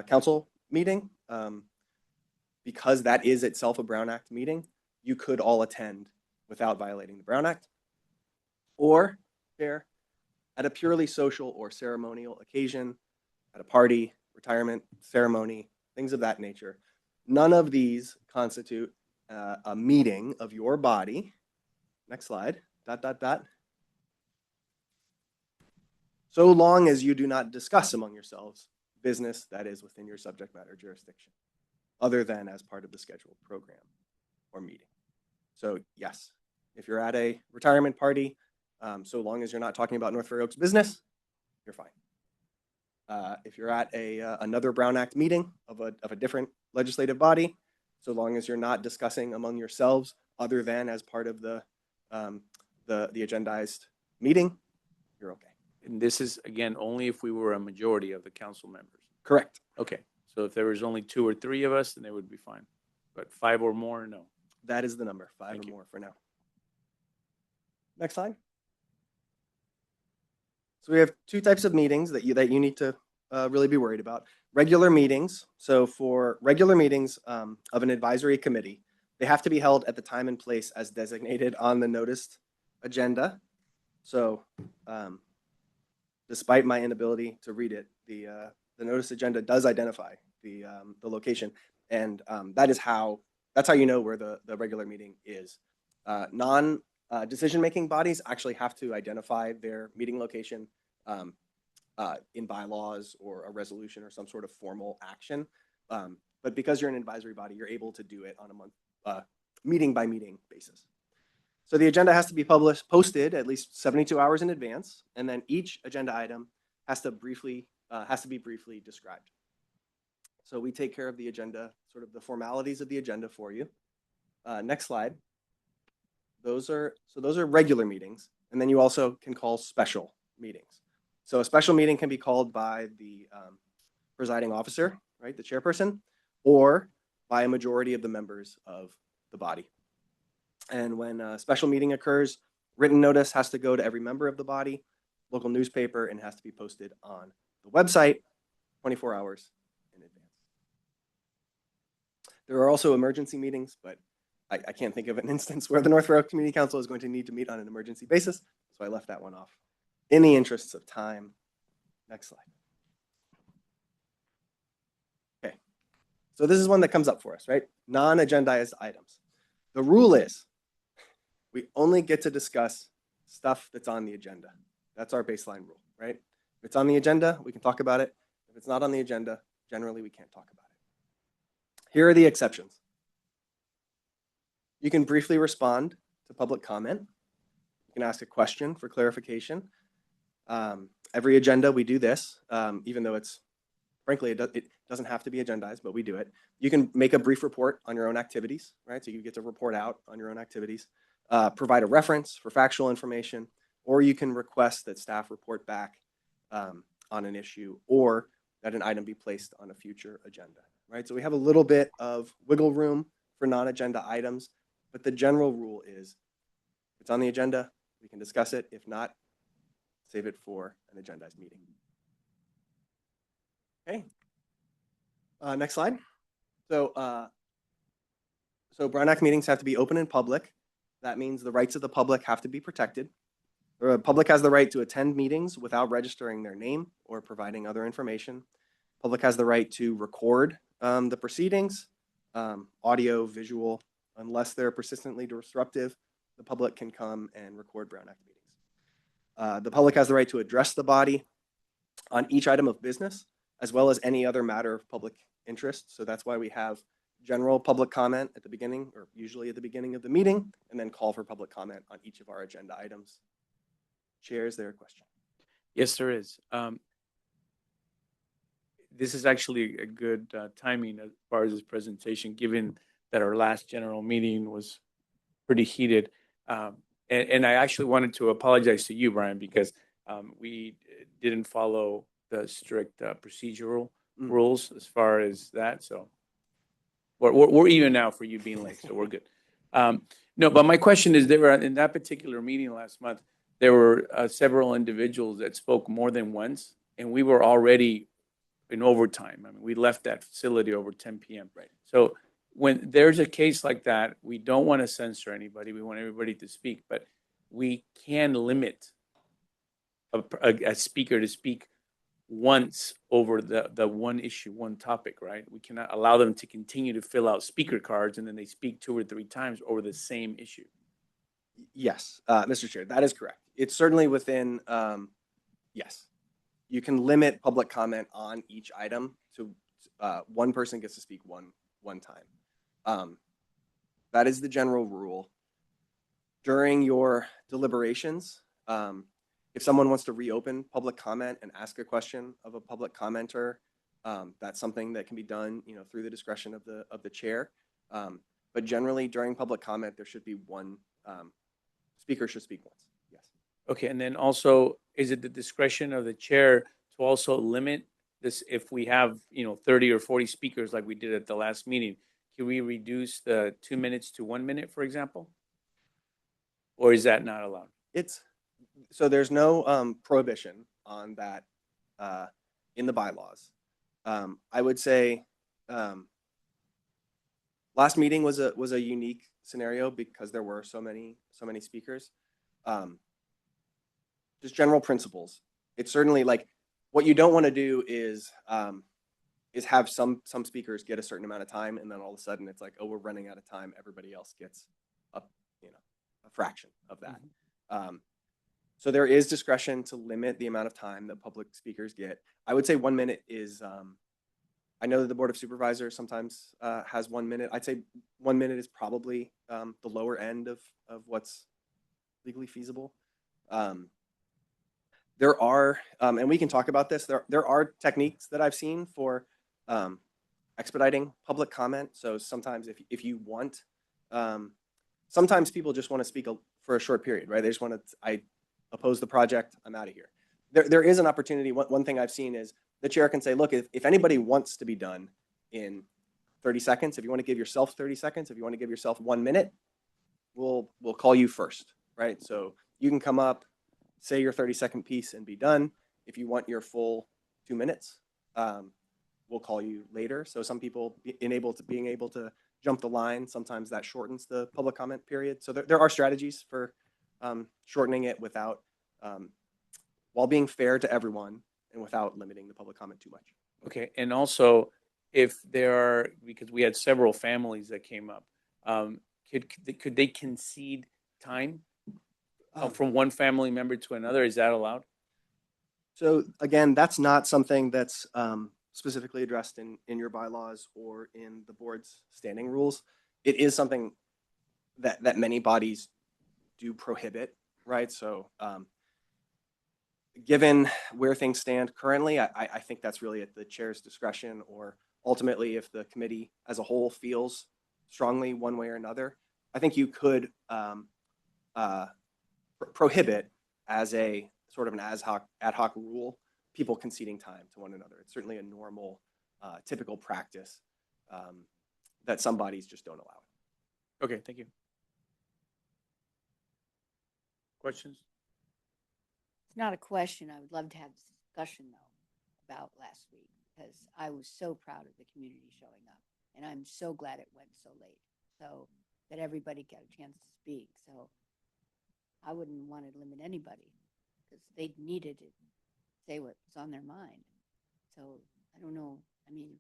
council meeting, because that is itself a Brown Act meeting, you could all attend without violating the Brown Act. Or, Chair, at a purely social or ceremonial occasion, at a party, retirement ceremony, things of that nature. None of these constitute a meeting of your body. Next slide. ... So long as you do not discuss among yourselves business that is within your subject matter jurisdiction, other than as part of the scheduled program or meeting. So yes, if you're at a retirement party, so long as you're not talking about North Fair Oaks business, you're fine. If you're at another Brown Act meeting of a different legislative body, so long as you're not discussing among yourselves other than as part of the agendized meeting, you're okay. And this is, again, only if we were a majority of the council members. Correct. Okay, so if there was only 2 or 3 of us, then they would be fine. But 5 or more, no. That is the number, 5 Thank or you. more for now. Next slide. So we have 2 types of meetings that you need to really be worried about. Regular meetings. So for regular meetings of an advisory committee, they have to be held at the time and place as designated on the noticed agenda. So despite my inability to read it, the notice agenda does identify the location, and that's how you know where the regular meeting is. Decision-making bodies actually have to identify their meeting location in bylaws or a resolution or some sort of formal action. But because you're an advisory body, you're able to do it on a meeting by meeting basis. So the agenda has to be posted at least 72 hours in advance, and then each agenda item has to be briefly described. So we take care of the agenda, sort of the formalities of the agenda for you. Next slide. Those are regular meetings, and then you also can call special meetings. So a special meeting can be called by the presiding officer, right, the chairperson, or by a majority of the members of the body. And when a special meeting occurs, written notice has to go to every member of the body, local newspaper, and has to be posted on the website 24 hours in advance. There are also emergency meetings, but I can't think of an instance where the North Fair Oaks Community Council is going to need to meet on an emergency basis, so I left that one off. In the interests of time. Next slide. Okay, so this is one that comes up for us, right? Non-agendized items. The rule is we only get to discuss stuff that's on the agenda. That's our baseline rule, right? If it's on the agenda, we can talk about it. If it's not on the agenda, generally we can't talk about it. Here are the exceptions. You can briefly respond to public comment. You can ask a question for clarification. Every agenda we do this, even though it's, frankly, it doesn't have to be agendized, but we do it. You can make a brief report on your own activities, right? So you get to report out on your own activities, provide a reference for factual information, or you can request that staff report back on an issue or that an item be placed on a future agenda, right? So we have a little bit of wiggle room for non-agenda items, but the general rule is if it's on the agenda, we can discuss it. If not, save it for an agendized meeting. Okay. Next slide. So Brown Act meetings have to be open and public. That means the rights of the public have to be protected. The public has the right to attend meetings without registering their name or providing other information. Public has the right to record the proceedings, audio, visual, unless they're persistently disruptive. The public can come and record Brown Act meetings. The public has the right to address the body on each item of business, as well as any other matter of public interest. So that's why we have general public comment at the beginning, or usually at the beginning of the meeting, and then call for public comment on each of our agenda items. Chair, is there a question? Yes, there is. This is actually a good timing as far as this presentation, given that our last general meeting was pretty heated. And I actually wanted to apologize to you, Brian, because we didn't follow the strict procedural Mm. rules as far as that. So we're even now for you being late, so we're good. No, but my question is, there were in that particular meeting last month, there were several individuals that spoke more than once, and we were already in overtime. I mean, we left that facility over 10 p.m. Right. So when there's a case like that, we don't want to censor anybody. We want everybody to speak, but we can limit a speaker to speak once over the one issue, one topic, right? We cannot allow them to continue to fill out speaker cards and then they speak 2 or 3 times over the same issue. Yes, Mr. Chair, that is correct. It's certainly within, yes. You can limit public comment on each item to one person gets to speak one time. That is the general rule. During your deliberations, if someone wants to reopen public comment and ask a question of a public commenter, that's something that can be done, through the discretion of the chair. But generally, during public comment, there should be one speaker should speak once. Yes. Okay, and then also, is it the discretion of the chair to also limit this if we have, 30 or 40 speakers like we did at the last meeting? Can we reduce the 2 minutes to 1 minute, for example? Or is that not allowed? So there's no prohibition on that in the bylaws. I would say last meeting was a unique scenario because there were so many speakers. Just general principles. It's certainly like what you don't want to do is have some speakers get a certain amount of time and then all of a sudden it's like, oh, we're running out of time. Everybody else gets a fraction of that. So there is discretion to limit the amount of time that public speakers get. I would say 1 minute is, I know that the Board of Supervisors sometimes has 1 minute. I'd say 1 minute is probably the lower end of what's legally feasible. There are, and we can talk about this, there are techniques that I've seen for expediting public comment. So sometimes if you want, sometimes people just want to speak for a short period, right? They just want to, I oppose the project, I'm out of here. There is an opportunity. One thing I've seen is the chair can say, look, if anybody wants to be done in 30 seconds, if you want to give yourself 30 seconds, if you want to give yourself 1 minute, we'll call you first, right? So you can come up, say your 30-second piece and be done. If you want your full 2 minutes, we'll call you later. So some people being able to jump the line, sometimes that shortens the public comment period. So there are strategies for shortening it without, while being fair to everyone and without limiting the public comment too much. Okay, and also if there are, because we had several families that came up, could they concede time from one family member to another? Is that allowed? So again, that's not something that's specifically addressed in your bylaws or in the board's standing rules. It is something that many bodies do prohibit, right? So given where things stand currently, I think that's really at the chair's discretion, or ultimately if the committee as a whole feels strongly one way or another, I think you could prohibit as a sort of an ad hoc rule, people conceding time to one another. It's certainly a normal, typical practice that some bodies just don't allow. Okay, thank you. Questions? It's not a question. I would love to have this discussion though about last week because I was so proud of the community showing up and I'm so glad it went so late so that everybody got a chance to speak. So I wouldn't want to limit anybody because they needed to say what was on their mind. So I don't know. I mean,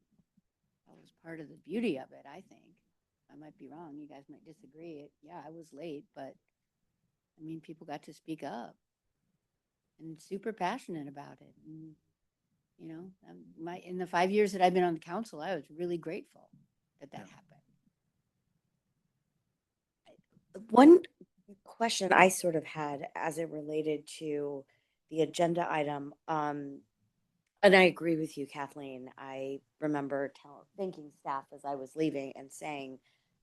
that was part of the beauty of it, I think. I might be wrong. You guys might disagree. Yeah, I was late, but I mean, people got to speak up and super passionate about it. And, you know, in the 5 years that I've been on the council, I was really grateful that happened. One question I sort of had as it related to the agenda item, and I agree with you, Kathleen. I remember thanking staff as I was leaving and saying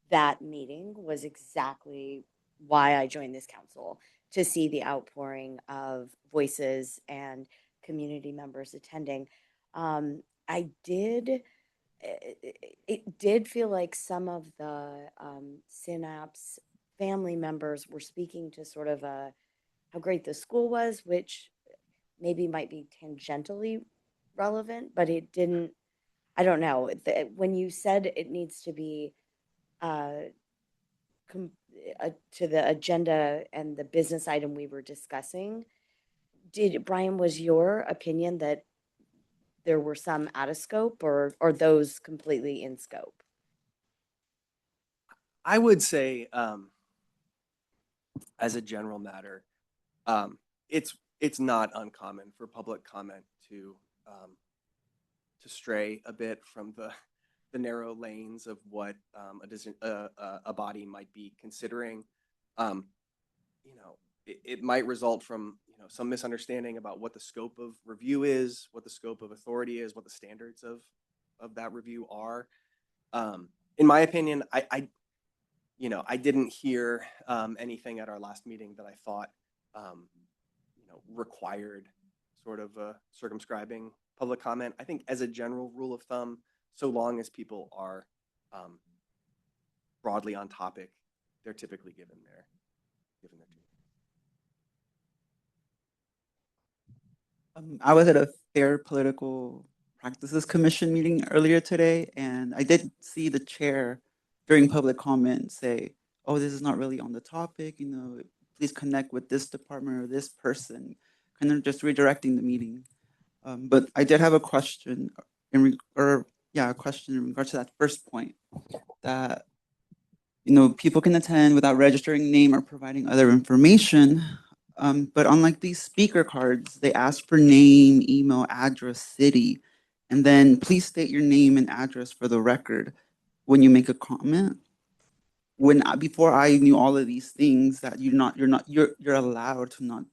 that meeting was exactly why I joined this council, to see the outpouring of voices and community members attending. I did, it did feel like some of the Synapse family members were speaking to sort of how great the school was, which maybe might be tangentially relevant, but it didn't. I don't know. When you said it needs to be uh, to the agenda and the business item we were discussing, Brian, was your opinion that there were some out of scope, or those completely in scope? I would say, as a general matter, it's not uncommon for public comment to stray a bit from the narrow lanes of what a body might be considering. It might result from some misunderstanding about what the scope of review is, what the scope of authority is, what the standards of that review are. In my opinion, I didn't hear anything at our last meeting that I thought required sort of circumscribing public comment. I think as a general rule of thumb, so long as people are broadly on topic, they're typically given their due. I was at a Fair Political Practices Commission meeting earlier today, and I did see the chair during public comment say, "Oh, this is not really on the topic. Please connect with this department or this person," kind of just redirecting the meeting. But I did have a question a question in regards to that first point, that people can attend without registering name or providing other information. But unlike these speaker cards, they ask for name, email, address, city, and then please state your name and address for the record when you make a comment. Before I knew all of these things, that you're allowed to not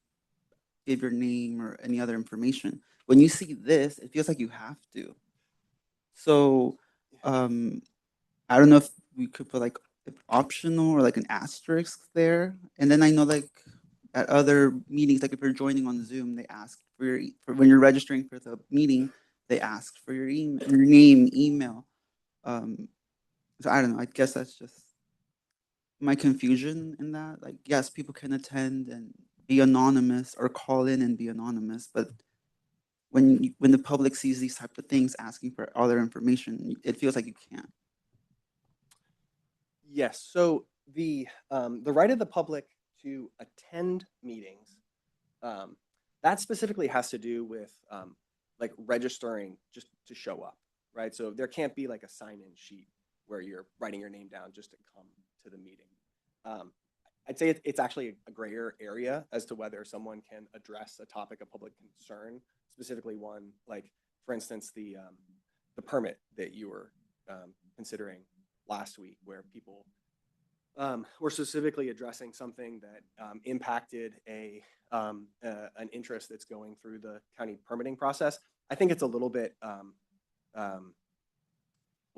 give your name or any other information. When you see this, it feels like you have to. So I don't know if we could put like optional or like an asterisk there. And then I know like at other meetings, like if you're joining on Zoom, they ask for when you're registering for the meeting, they ask for your name, email. So I don't know. I guess that's just my confusion in that. Like, yes, people can attend and be anonymous or call in and be anonymous, but when the public sees these type of things asking for other information, it feels like you can't. Yes. So the right of the public to attend meetings, that specifically has to do with like registering just to show up, right? So there can't be like a sign-in sheet where you're writing your name down just to come to the meeting. I'd say it's actually a grayer area as to whether someone can address a topic of public concern, specifically one like, for instance, the permit that you were considering last week, where people were specifically addressing something that impacted an interest that's going through the county permitting process. I think it's a little bit, well,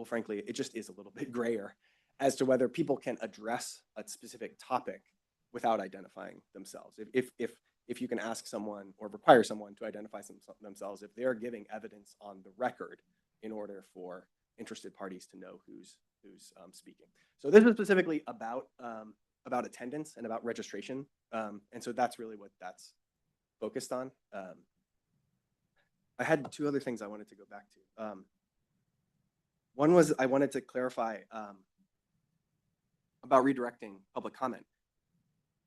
frankly, it just is a little bit grayer as to whether people can address a specific topic without identifying themselves. If you can ask someone or require someone to identify themselves, if they're giving evidence on the record in order for interested parties to know who's speaking. So this is specifically about attendance and about registration, and so that's really what that's focused on. I had two other things I wanted to go back to. One was I wanted to clarify about redirecting public comment.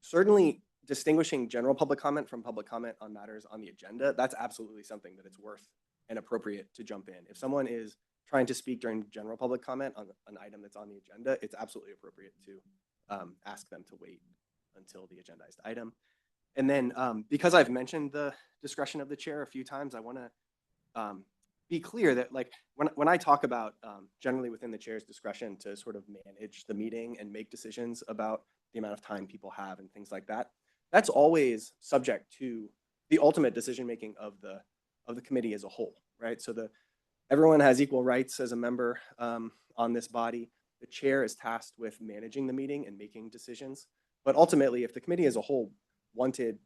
Certainly, distinguishing general public comment from public comment on matters on the agenda, that's absolutely something that it's worth and appropriate to jump in. If someone is trying to speak during general public comment on an item that's on the agenda, it's absolutely appropriate to ask them to wait until the agendized item. And then because I've mentioned the discretion of the chair a few times, I want to be clear that like when I talk about generally within the chair's discretion to sort of manage the meeting and make decisions about the amount of time people have and things like that, that's always subject to the ultimate decision-making of the committee as a whole, right? So everyone has equal rights as a member on this body. The chair is tasked with managing the meeting and making decisions. But ultimately, if the committee as a whole wanted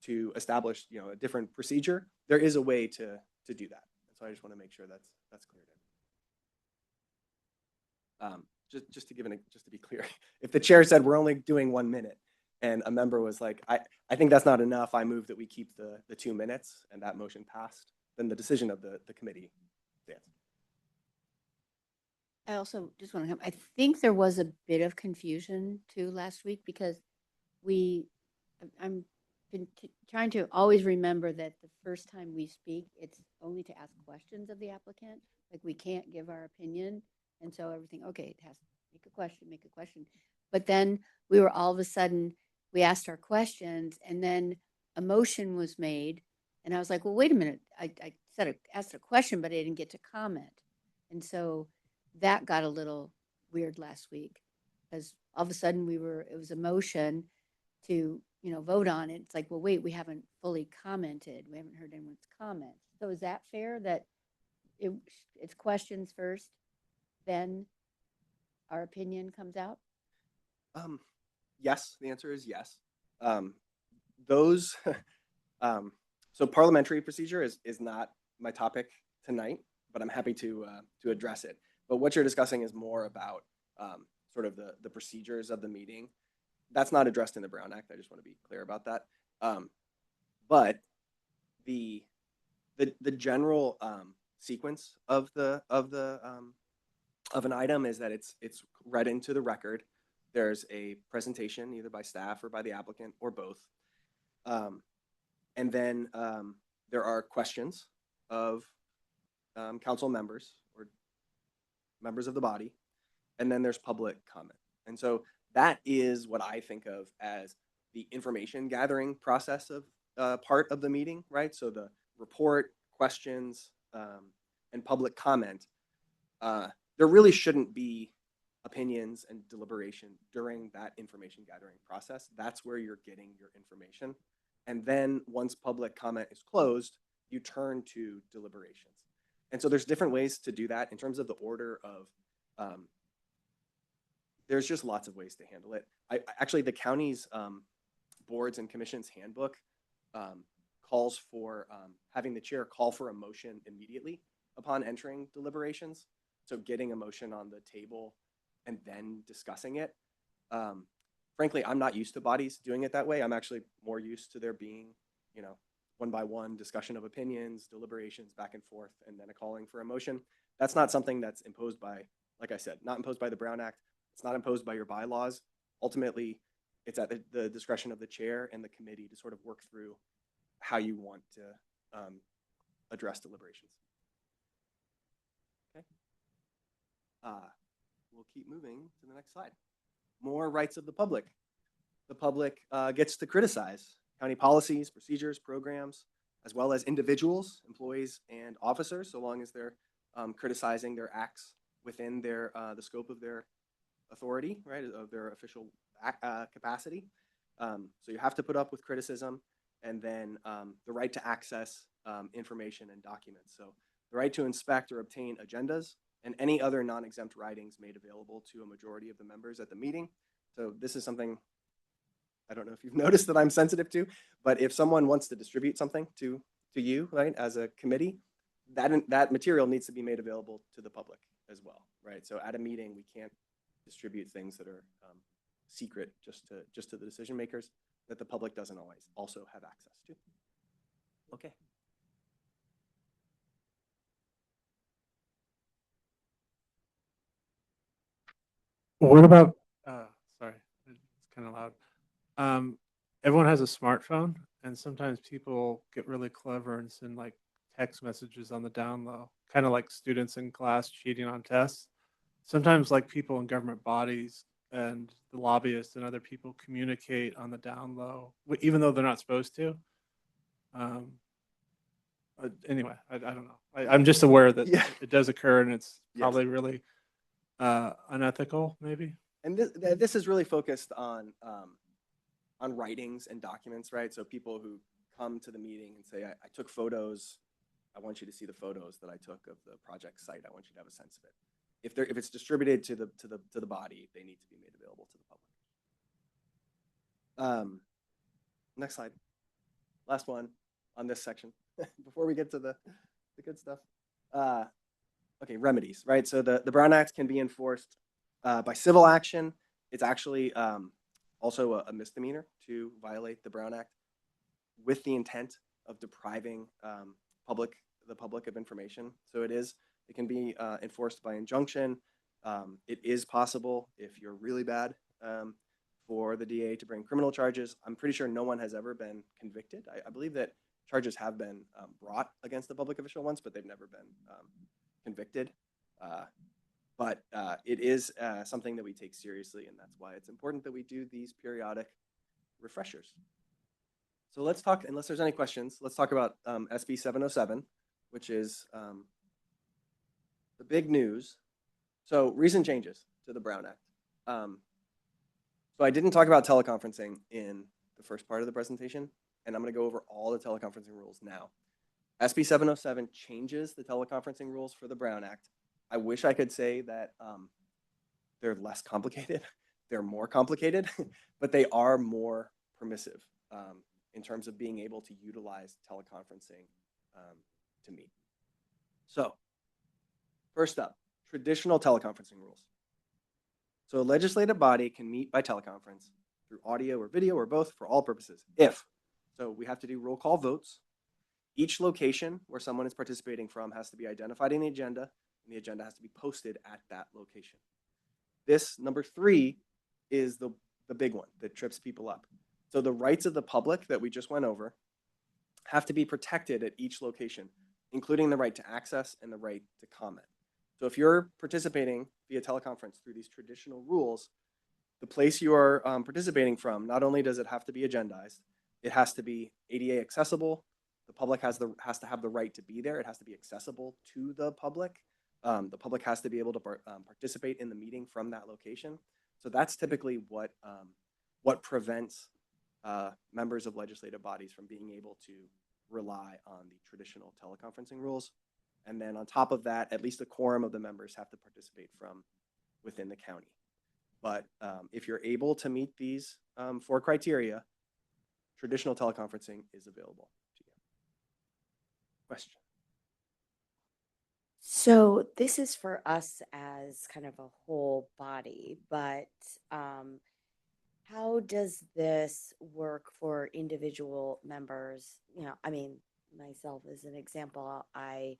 to establish, a different procedure, there is a way to do that. So I just want to make sure that's cleared in. Just to be clear, if the chair said we're only doing 1 minute, and a member was like, I think that's not enough, I move that we keep the 2 minutes, and that motion passed, then the decision of the committee stands. I also just want to I think there was a bit of confusion too last week because I'm been trying to always remember that the first time we speak, it's only to ask questions of the applicant. Like we can't give our opinion. And so everything, okay, it has to make a question. But then we were all of a sudden, we asked our questions and then a motion was made. And I was like, well, wait a minute. I asked a question, but I didn't get to comment. And so that got a little weird last week because all of a sudden it was a motion to, vote on it. It's like, well, wait, we haven't fully commented. We haven't heard anyone's comment. So is that fair that it's questions first, then our opinion comes out? Yes, the answer is yes. So parliamentary procedure is not my topic tonight, but I'm happy to address it. But what you're discussing is more about sort of the procedures of the meeting. That's not addressed in the Brown Act. I just want to be clear about that. But the general sequence of an item is that it's read into the record. There's a presentation either by staff or by the applicant or both. And then there are questions of council members or members of the body. And then there's public comment. And so that is what I think of as the information gathering process of part of the meeting, right? So the report, questions, and public comment. There really shouldn't be opinions and deliberation during that information gathering process. That's where you're getting your information. And then once public comment is closed, you turn to deliberations. And so there's different ways to do that in terms of the order of, there's just lots of ways to handle it. Actually, the county's boards and commissions handbook calls for having the chair call for a motion immediately upon entering deliberations. So getting a motion on the table and then discussing it. Frankly, I'm not used to bodies doing it that way. I'm actually more used to there being, one by one discussion of opinions, deliberations back and forth, and then a calling for a motion. That's not something that's imposed by, like I said, not imposed by the Brown Act. It's not imposed by your bylaws. Ultimately, it's at the discretion of the chair and the committee to sort of work through how you want to address deliberations. Okay. We'll keep moving to the next slide. More rights of the public. The public gets to criticize county policies, procedures, programs, as well as individuals, employees, and officers, so long as they're criticizing their acts within the scope of their authority, right, of their official capacity. So you have to put up with criticism, and then the right to access information and documents. So the right to inspect or obtain agendas and any other non-exempt writings made available to a majority of the members at the meeting. So this is something, I don't know if you've noticed that I'm sensitive to, but if someone wants to distribute something to you, right, as a committee, that material needs to be made available to the public as well, right? So at a meeting, we can't distribute things that are secret just to the decision makers that the public doesn't always also have access to. Okay. What about, sorry, it's kind of loud. Everyone has a smartphone, and sometimes people get really clever and send like text messages on the down low, kind of like students in class cheating on tests. Sometimes like people in government bodies and the lobbyists and other people communicate on the down low, even though they're not supposed to. Anyway, I don't know. I'm just aware that it does occur, and it's probably really unethical, maybe. And this is really focused on writings and documents, right? So people who come to the meeting and say, I took photos. I want you to see the photos that I took of the project site. I want you to have a sense of it. If it's distributed to the body, they need to be made available to the public. Next slide. Last one on this section before we get to the good stuff. Okay, remedies, right? So the Brown Act can be enforced by civil action. It's actually also a misdemeanor to violate the Brown Act with the intent of depriving the public of information. So it can be enforced by injunction. It is possible, if you're really bad, for the DA to bring criminal charges. I'm pretty sure no one has ever been convicted. I believe that charges have been brought against the public official once, but they've never been convicted. But it is something that we take seriously, and that's why it's important that we do these periodic refreshers. So let's talk, unless there's any questions, let's talk about SB 707, which is the big news. So recent changes to the Brown Act. So I didn't talk about teleconferencing in the first part of the presentation, and I'm going to go over all the teleconferencing rules now. SB 707 changes the teleconferencing rules for the Brown Act. I wish I could say that they're less complicated. They're more complicated, but they are more permissive in terms of being able to utilize teleconferencing to meet. So first up, traditional teleconferencing rules. So a legislative body can meet by teleconference through audio or video or both for all purposes so we have to do roll call votes. Each location where someone is participating from has to be identified in the agenda, and the agenda has to be posted at that location. This, number 3, is the big one that trips people up. So the rights of the public that we just went over have to be protected at each location, including the right to access and the right to comment. So if you're participating via teleconference through these traditional rules, the place you are participating from, not only does it have to be agendized, it has to be ADA accessible. The public has to have the right to be there. It has to be accessible to the public. The public has to be able to participate in the meeting from that location. So that's typically what prevents members of legislative bodies from being able to rely on the traditional teleconferencing rules. And then on top of that, at least a quorum of the members have to participate from within the county. But if you're able to meet these 4 criteria, traditional teleconferencing is available to you. Question? So this is for us as kind of a whole body, but how does this work for individual members? You know, I mean, myself as an example, I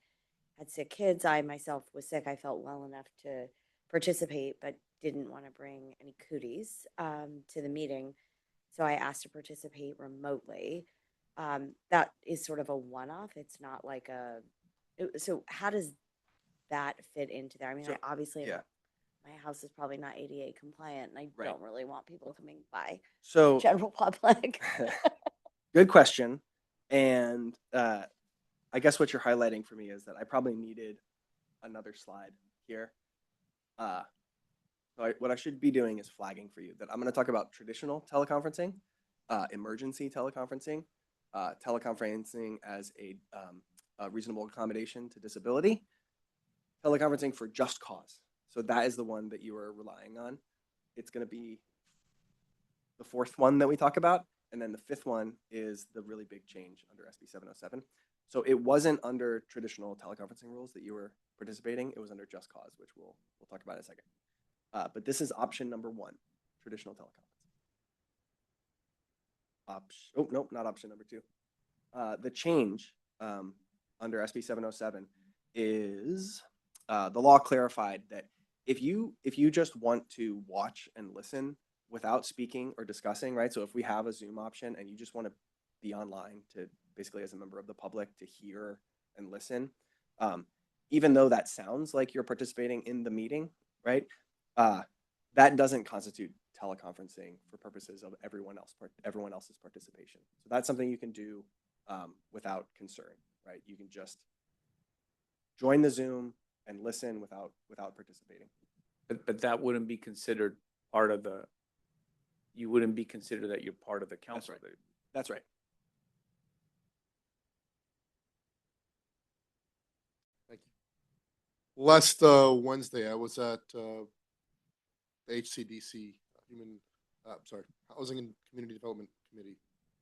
had sick kids. I myself was sick. I felt well enough to participate, but didn't want to bring any cooties to the meeting. So I asked to participate remotely. That is sort of a one-off. It's not like so how does that fit into there? I mean, So, obviously yeah. my house is probably not ADA compliant, and I Right. don't really want people coming by, So general public. good question. And I guess what you're highlighting for me is that I probably needed another slide here. So what I should be doing is flagging for you that I'm going to talk about traditional teleconferencing, emergency teleconferencing, teleconferencing as a reasonable accommodation to disability, teleconferencing for just cause. So that is the one that you are relying on. It's going to be the 4th one that we talk about. And then the 5th one is the really big change under SB 707. So it wasn't under traditional teleconferencing rules that you were participating. It was under just cause, which we'll talk about in a second. But this is option number 1, traditional teleconferencing. Oh, nope, not option number 2. The change under SB 707 is the law clarified that if you just want to watch and listen without speaking or discussing, right? So if we have a Zoom option and you just want to be online to basically as a member of the public to hear and listen, even though that sounds like you're participating in the meeting, right? That doesn't constitute teleconferencing for purposes of everyone else's participation. So that's something you can do without concern, right? You can just join the Zoom and listen without participating. But that wouldn't be considered part of the, you wouldn't be considered that you're part of the council. That's right. Last Wednesday, I was at the HCDC, Housing and Community Development Committee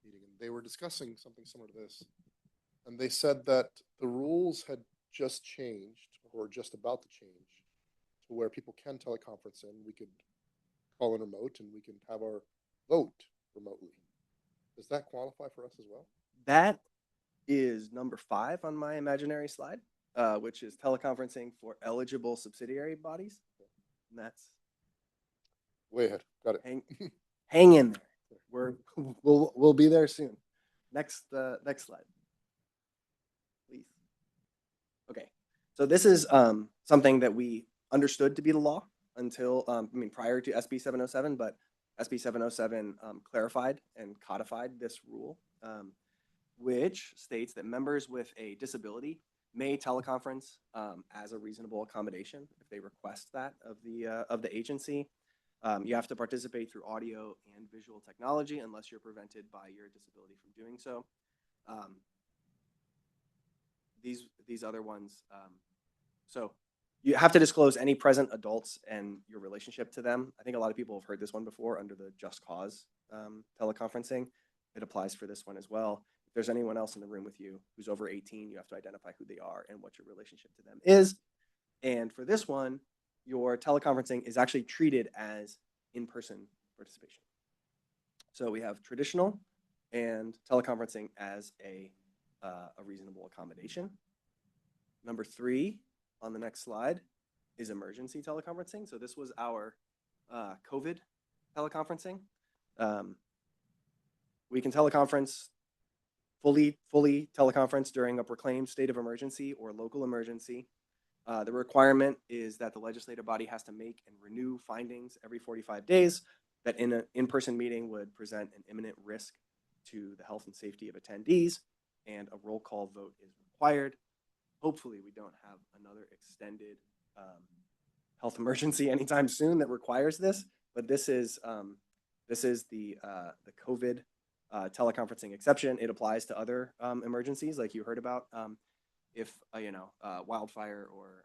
meeting, and they were discussing something similar to this. And they said that the rules had just changed, or just about to change, to where people can teleconference in. We could call in remote, and we can have our vote remotely. Does that qualify for us as well? That is number 5 on my imaginary slide, which is teleconferencing for eligible subsidiary bodies. And that's Way ahead. Got it. hang in there. We'll be there soon. Next slide, please. Okay, so this is something that we understood to be the law until prior to SB 707, but SB 707 clarified and codified this rule, which states that members with a disability may teleconference as a reasonable accommodation if they request that of the agency. You have to participate through audio and visual technology unless you're prevented by your disability from doing so. These other ones, so you have to disclose any present adults and your relationship to them. I think a lot of people have heard this one before under the Just Cause teleconferencing. It applies for this one as well. If there's anyone else in the room with you who's over 18, you have to identify who they are and what your relationship to them is. And for this one, your teleconferencing is actually treated as in-person participation. So we have traditional and teleconferencing as a reasonable accommodation. Number 3 on the next slide is emergency teleconferencing. So this was our COVID teleconferencing. We can teleconference fully teleconference during a proclaimed state of emergency or local emergency. The requirement is that the legislative body has to make and renew findings every 45 days that in an in-person meeting would present an imminent risk to the health and safety of attendees, and a roll call vote is required. Hopefully we don't have another extended health emergency anytime soon that requires this, but this is the COVID teleconferencing exception. It applies to other emergencies like you heard about. If wildfire or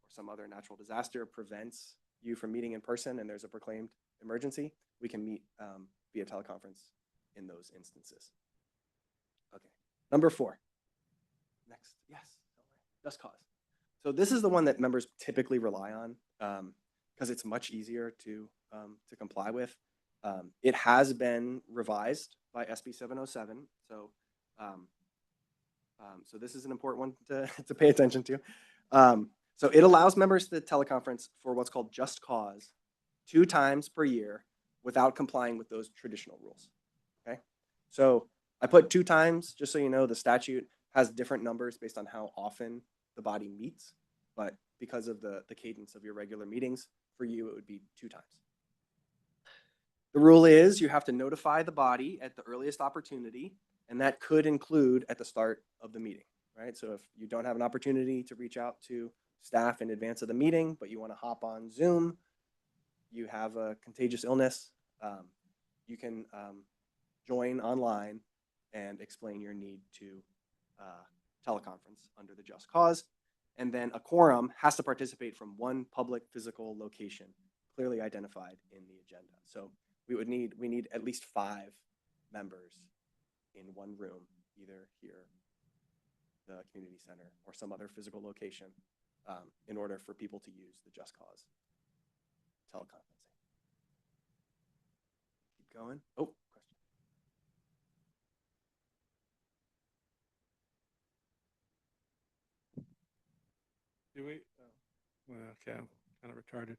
some other natural disaster prevents you from meeting in person and there's a proclaimed emergency, we can meet via teleconference in those instances. Okay, number 4. Next, yes, Just Cause. So this is the one that members typically rely on because it's much easier to comply with. It has been revised by SB 707, so. So this is an important one to pay attention to. So it allows members to teleconference for what's called just cause 2 times per year without complying with those traditional rules. Okay, so I put 2 times just so you know the statute has different numbers based on how often the body meets, but because of the cadence of your regular meetings, for you it would be 2 times. The rule is you have to notify the body at the earliest opportunity, and that could include at the start of the meeting, right? So if you don't have an opportunity to reach out to staff in advance of the meeting, but you want to hop on Zoom, you have a contagious illness, you can join online and explain your need to teleconference under the Just Cause. And then a quorum has to participate from one public physical location clearly identified in the agenda. So we need at least 5 members in one room, either here, the community center, or some other physical location, in order for people to use the Just Cause teleconferencing. Keep going. Oh, question. Do we? Oh, okay, I'm kind of retarded.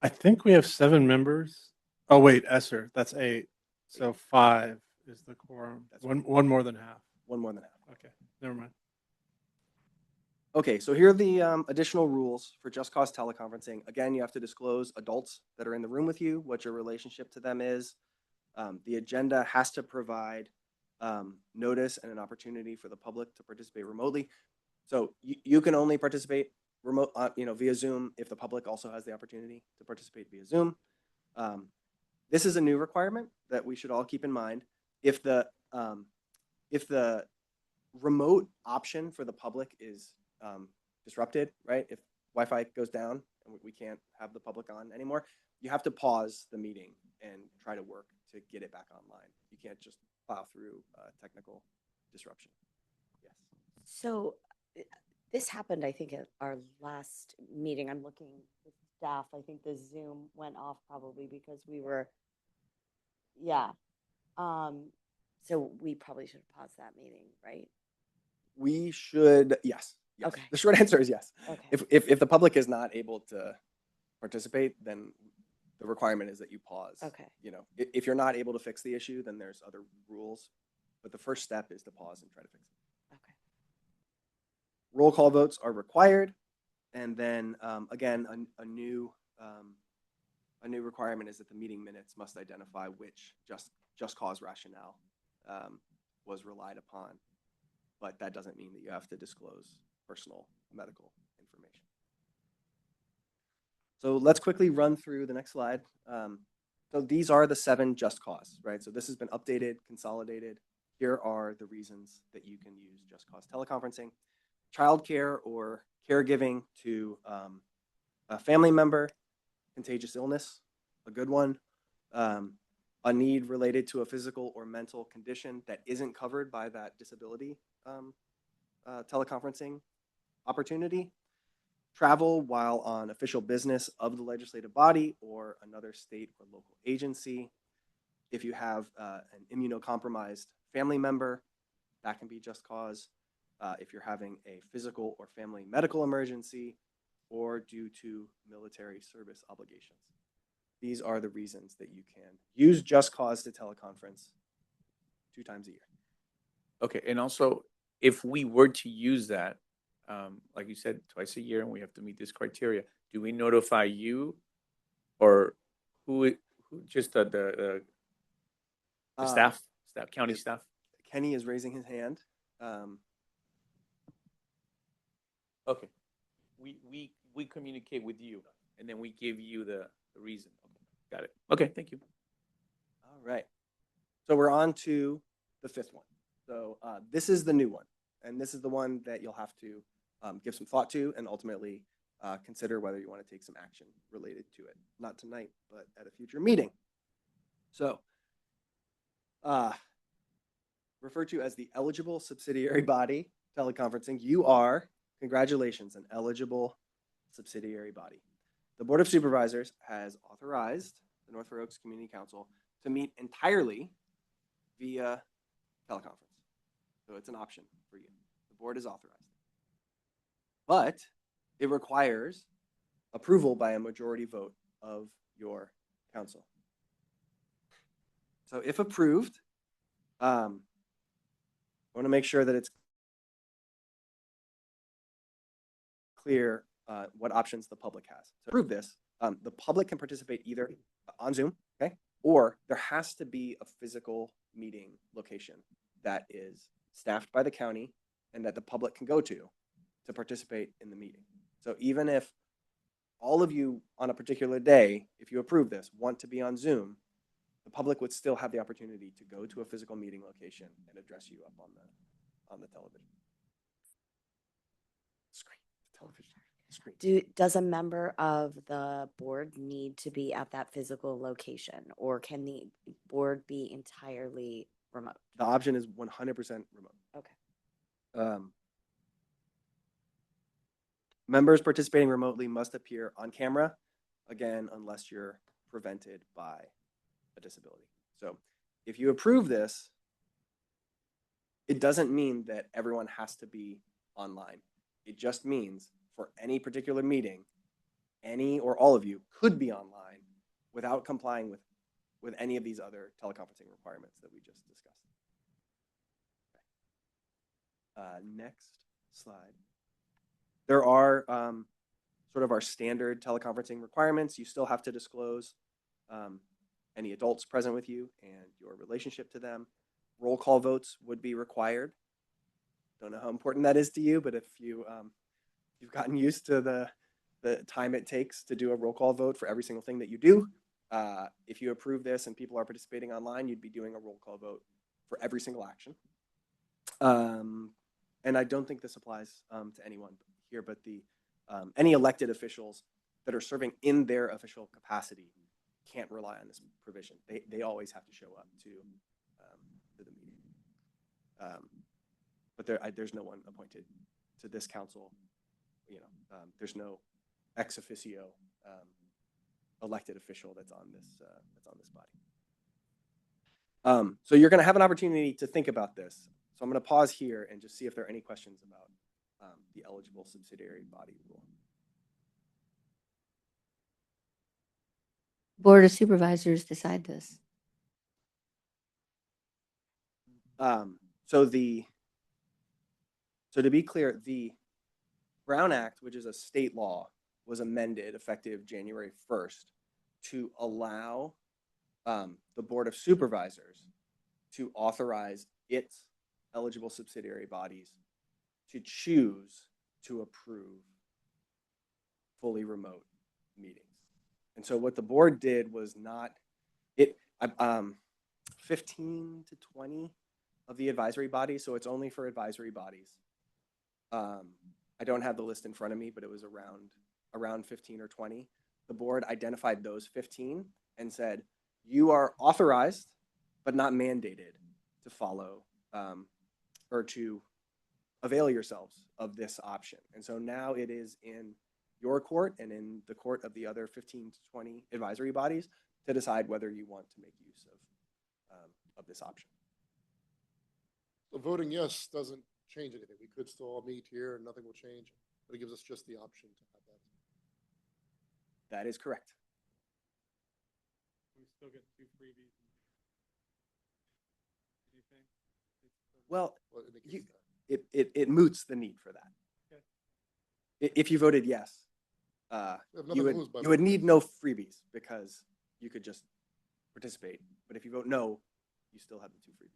I think we have 7 members. Oh wait, Esser, that's 8. So 5 is the quorum. One more than half. One more than half. Okay, never mind. Okay, so here are the additional rules for Just Cause teleconferencing. Again, you have to disclose adults that are in the room with you, what your relationship to them is. The agenda has to provide notice and an opportunity for the public to participate remotely. So you can only participate remote, via Zoom if the public also has the opportunity to participate via Zoom. This is a new requirement that we should all keep in mind. If the remote option for the public is disrupted, right? If Wi-Fi goes down and we can't have the public on anymore, you have to pause the meeting and try to work to get it back online. You can't just plow through technical disruption. Yes. So this happened, I think, at our last meeting. I'm looking with staff. I think the Zoom went off probably because we were, yeah. So we probably should have paused that meeting, right? We should, yes. Yes. Okay. The short answer is yes. Okay. If the public is not able to participate, then the requirement is that you pause. Okay. You know, if you're not able to fix the issue, then there's other rules. But the first step is to pause and try to fix it. Okay. Roll call votes are required. And then again, a new requirement is that the meeting minutes must identify which just cause rationale was relied upon. But that doesn't mean that you have to disclose personal medical information. So let's quickly run through the next slide. So these are the 7 just cause, right? So this has been updated, consolidated. Here are the reasons that you can use just cause teleconferencing. Childcare or caregiving to a family member, contagious illness, a good one. A need related to a physical or mental condition that isn't covered by that disability teleconferencing opportunity. Travel while on official business of the legislative body or another state or local agency. If you have an immunocompromised family member, that can be just cause. If you're having a physical or family medical emergency or due to military service obligations. These are the reasons that you can use just cause to teleconference 2 times a year. Okay, and also, if we were to use that, like you said, twice a year, and we have to meet this criteria, do we notify you, or who just the staff, county staff? Kenny is raising his hand. Okay, we communicate with you, and then we give you the reason. Okay, got it. Okay, thank you. All right. So we're on to the 5th one. So this is the new one, and this is the one that you'll have to give some thought to and ultimately consider whether you want to take some action related to it. Not tonight, but at a future meeting. So referred to as the eligible subsidiary body teleconferencing, you are, congratulations, an eligible subsidiary body. The Board of Supervisors has authorized the North Fair Oaks Community Council to meet entirely via teleconference. So it's an option for you. The board is authorized. But it requires approval by a majority vote of your council. So if approved, I want to make sure that it's clear what options the public has. To approve this, the public can participate either on Zoom, okay, or there has to be a physical meeting location that is staffed by the county and that the public can go to participate in the meeting. So even if all of you on a particular day, if you approve this, want to be on Zoom, the public would still have the opportunity to go to a physical meeting location and address you up on the television screen. Television screen. Does a member of the board need to be at that physical location, or can the board be entirely remote? The option is 100% remote. Okay. Members participating remotely must appear on camera, again, unless you're prevented by a disability. So if you approve this, it doesn't mean that everyone has to be online. It just means for any particular meeting, any or all of you could be online without complying with any of these other teleconferencing requirements that we just discussed. Okay. Next slide. There are sort of our standard teleconferencing requirements. You still have to disclose any adults present with you and your relationship to them. Roll call votes would be required. Don't know how important that is to you, but if you've gotten used to the time it takes to do a roll call vote for every single thing that you do, if you approve this and people are participating online, you'd be doing a roll call vote for every single action. And I don't think this applies to anyone here, but any elected officials that are serving in their official capacity can't rely on this provision. They always have to show up to the meeting. But there's no one appointed to this council. There's no ex officio elected official that's on this body. So you're going to have an opportunity to think about this. So I'm going to pause here and just see if there are any questions about the eligible subsidiary body rule. Board of Supervisors decide this. So to be clear, the Brown Act, which is a state law, was amended effective January 1st to allow the Board of Supervisors to authorize its eligible subsidiary bodies to choose to approve fully remote meetings. And so what the board did was not, 15 to 20 of the advisory bodies, so it's only for advisory bodies. I don't have the list in front of me, but it was around 15 or 20. The board identified those 15 and said, you are authorized, but not mandated to follow or to avail yourselves of this option. And so now it is in your court and in the court of the other 15 to 20 advisory bodies to decide whether you want to make use of this option. So voting yes doesn't change anything. We could still all meet here and nothing will change, but it gives us just the option to have that. That is correct. We still get 2 freebies. Anything? Well, Well, it negates that. it moots the need for that. Okay. If you voted yes, We have nothing you to would lose by you would voting need yes. no freebies because you could just participate. But if you vote no, you still have the 2 freebies.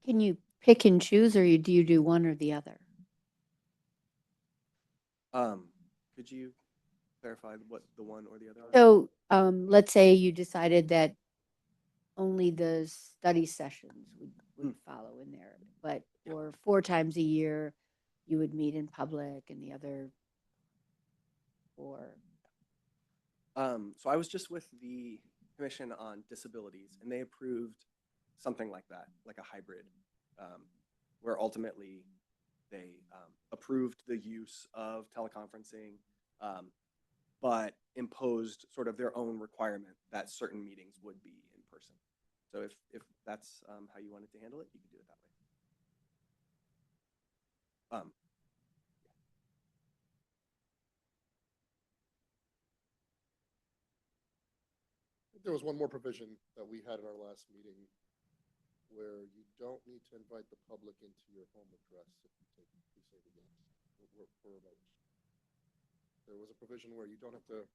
Can you pick and choose, or do you do one or the other? Could you clarify what the one or the other are? So let's say you decided that only the study sessions would follow in there, but or 4 times a year you would meet in public and the other 4. So I was just with the Commission on Disabilities, and they approved something like that, like a hybrid, where ultimately they approved the use of teleconferencing, but imposed sort of their own requirement that certain meetings would be in person. So if that's how you wanted to handle it, you could do it that way. There was one more provision that we had in our last meeting where you don't need to invite the public into your home address if you say the yes. For remote. There was a provision where you don't have to.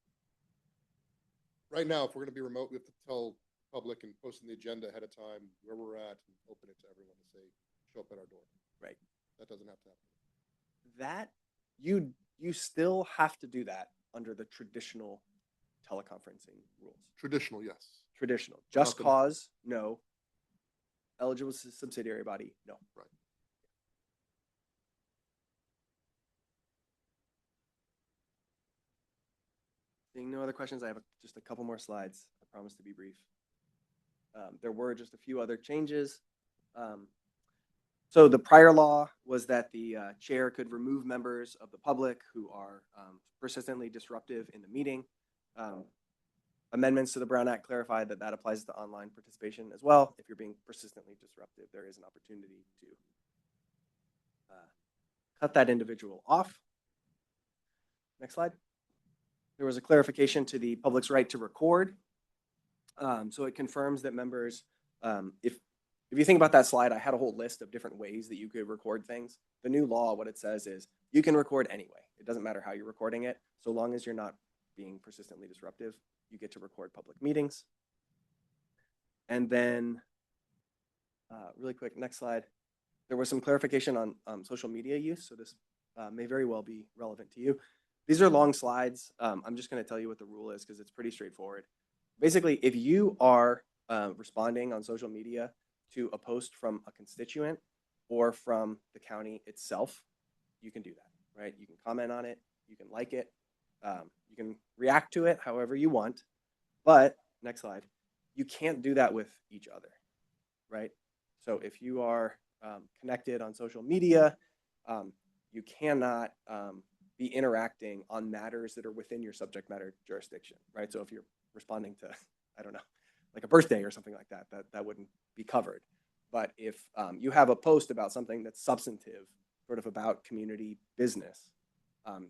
Right now, if we're going to be remote, we have to tell public and post in the agenda ahead of time where we're at and open it to everyone to say, show up at our door. Right. That doesn't have to happen. That you still have to do that under the traditional teleconferencing rules. Traditional, yes. Traditional. Just Nothing. cause, no. Eligible subsidiary body, no. Right. Seeing no other questions, I have just a couple more slides. I promise to be brief. There were just a few other changes. So the prior law was that the chair could remove members of the public who are persistently disruptive in the meeting. Amendments to the Brown Act clarified that that applies to online participation as well. If you're being persistently disruptive, there is an opportunity to cut that individual off. Next slide. There was a clarification to the public's right to record. So it confirms that members, if you think about that slide, I had a whole list of different ways that you could record things. The new law, what it says is you can record anyway. It doesn't matter how you're recording it, so long as you're not being persistently disruptive, you get to record public meetings. And then, really quick, next slide. There was some clarification on social media use, so this may very well be relevant to you. These are long slides. I'm just going to tell you what the rule is because it's pretty straightforward. Basically, if you are responding on social media to a post from a constituent or from the county itself, you can do that. right? You can comment on it, you can like it, you can react to it however you want. But next slide, you can't do that with each other, right? So if you are connected on social media, you cannot be interacting on matters that are within your subject matter jurisdiction, right? So if you're responding to, I don't know, like a birthday or something like that, that wouldn't be covered. But if you have a post about something that's substantive, sort of about community business,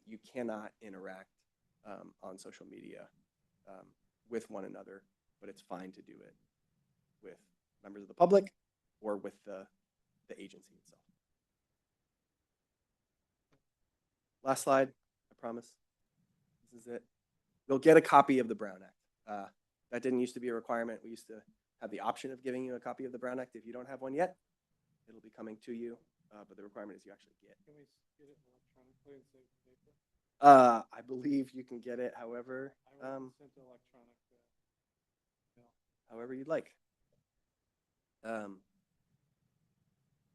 you cannot interact on social media with one another, but it's fine to do it with members of the public or with the agency itself. Last slide, I promise. This is it. You'll get a copy of the Brown Act. That didn't used to be a requirement. We used to have the option of giving you a copy of the Brown Act. If you don't have one yet, it'll be coming to you, but the requirement is you actually get. Can we get it electronically and save the paper? I believe you can get it however, I would send it electronic. however you'd like.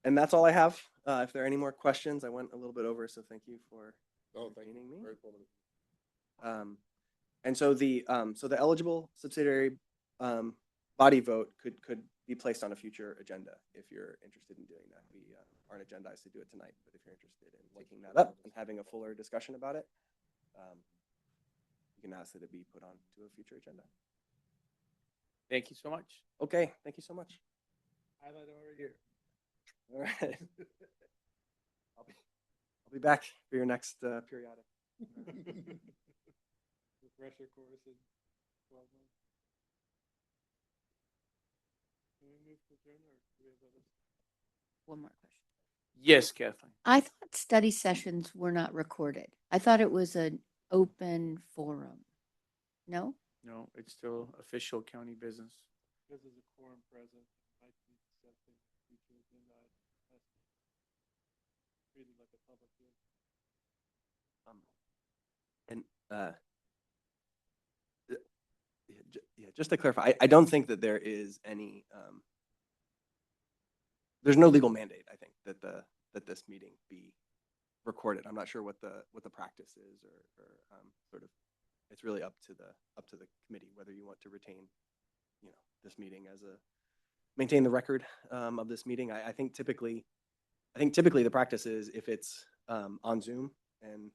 And that's all I have. If there are any more questions, I went a little bit over, so thank you for Oh, thank you. entertaining me. Very informative. And so the eligible subsidiary body vote could be placed on a future agenda if you're interested in doing that. We aren't agendized to do it tonight, but if you're interested in taking that up and having a fuller discussion about it, you can ask that it be put on to a future agenda. Thank you so much. Okay, thank you so much. Highlight over here. All right. I'll be back for your next periodic. Refresher course in 12 months. Can we move to adjourn or do we have others? One more question. Yes, Kathleen. I thought study sessions were not recorded. I thought it was an open forum. No? No, it's still official county business. Because there's a quorum present, might be accepting future agenda items. Treated like a public hearing. Just to clarify, I don't think that there is any. There's no legal mandate. I think that this meeting be recorded. I'm not sure what the practice is, or sort of. It's really up to the committee whether you want to retain, this meeting as maintain the record of this meeting. I think typically the practice is if it's on Zoom and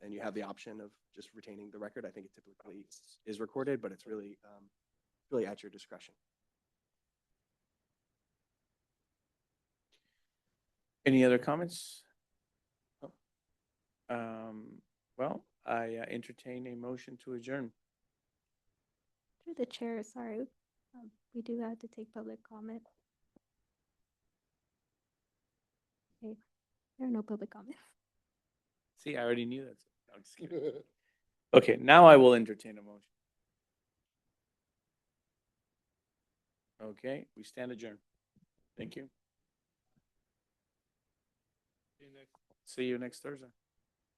you have the option of just retaining the record, I think it typically is recorded, but it's really at your discretion. Any other comments? Well, I entertain a motion to adjourn. Through the chair, sorry, we do have to take public comment. Okay, there are no public comments. See, I already knew that. No, I'm just kidding. Okay, now I will entertain a motion. Okay, we stand adjourned. Thank you. See you next. See you next Thursday.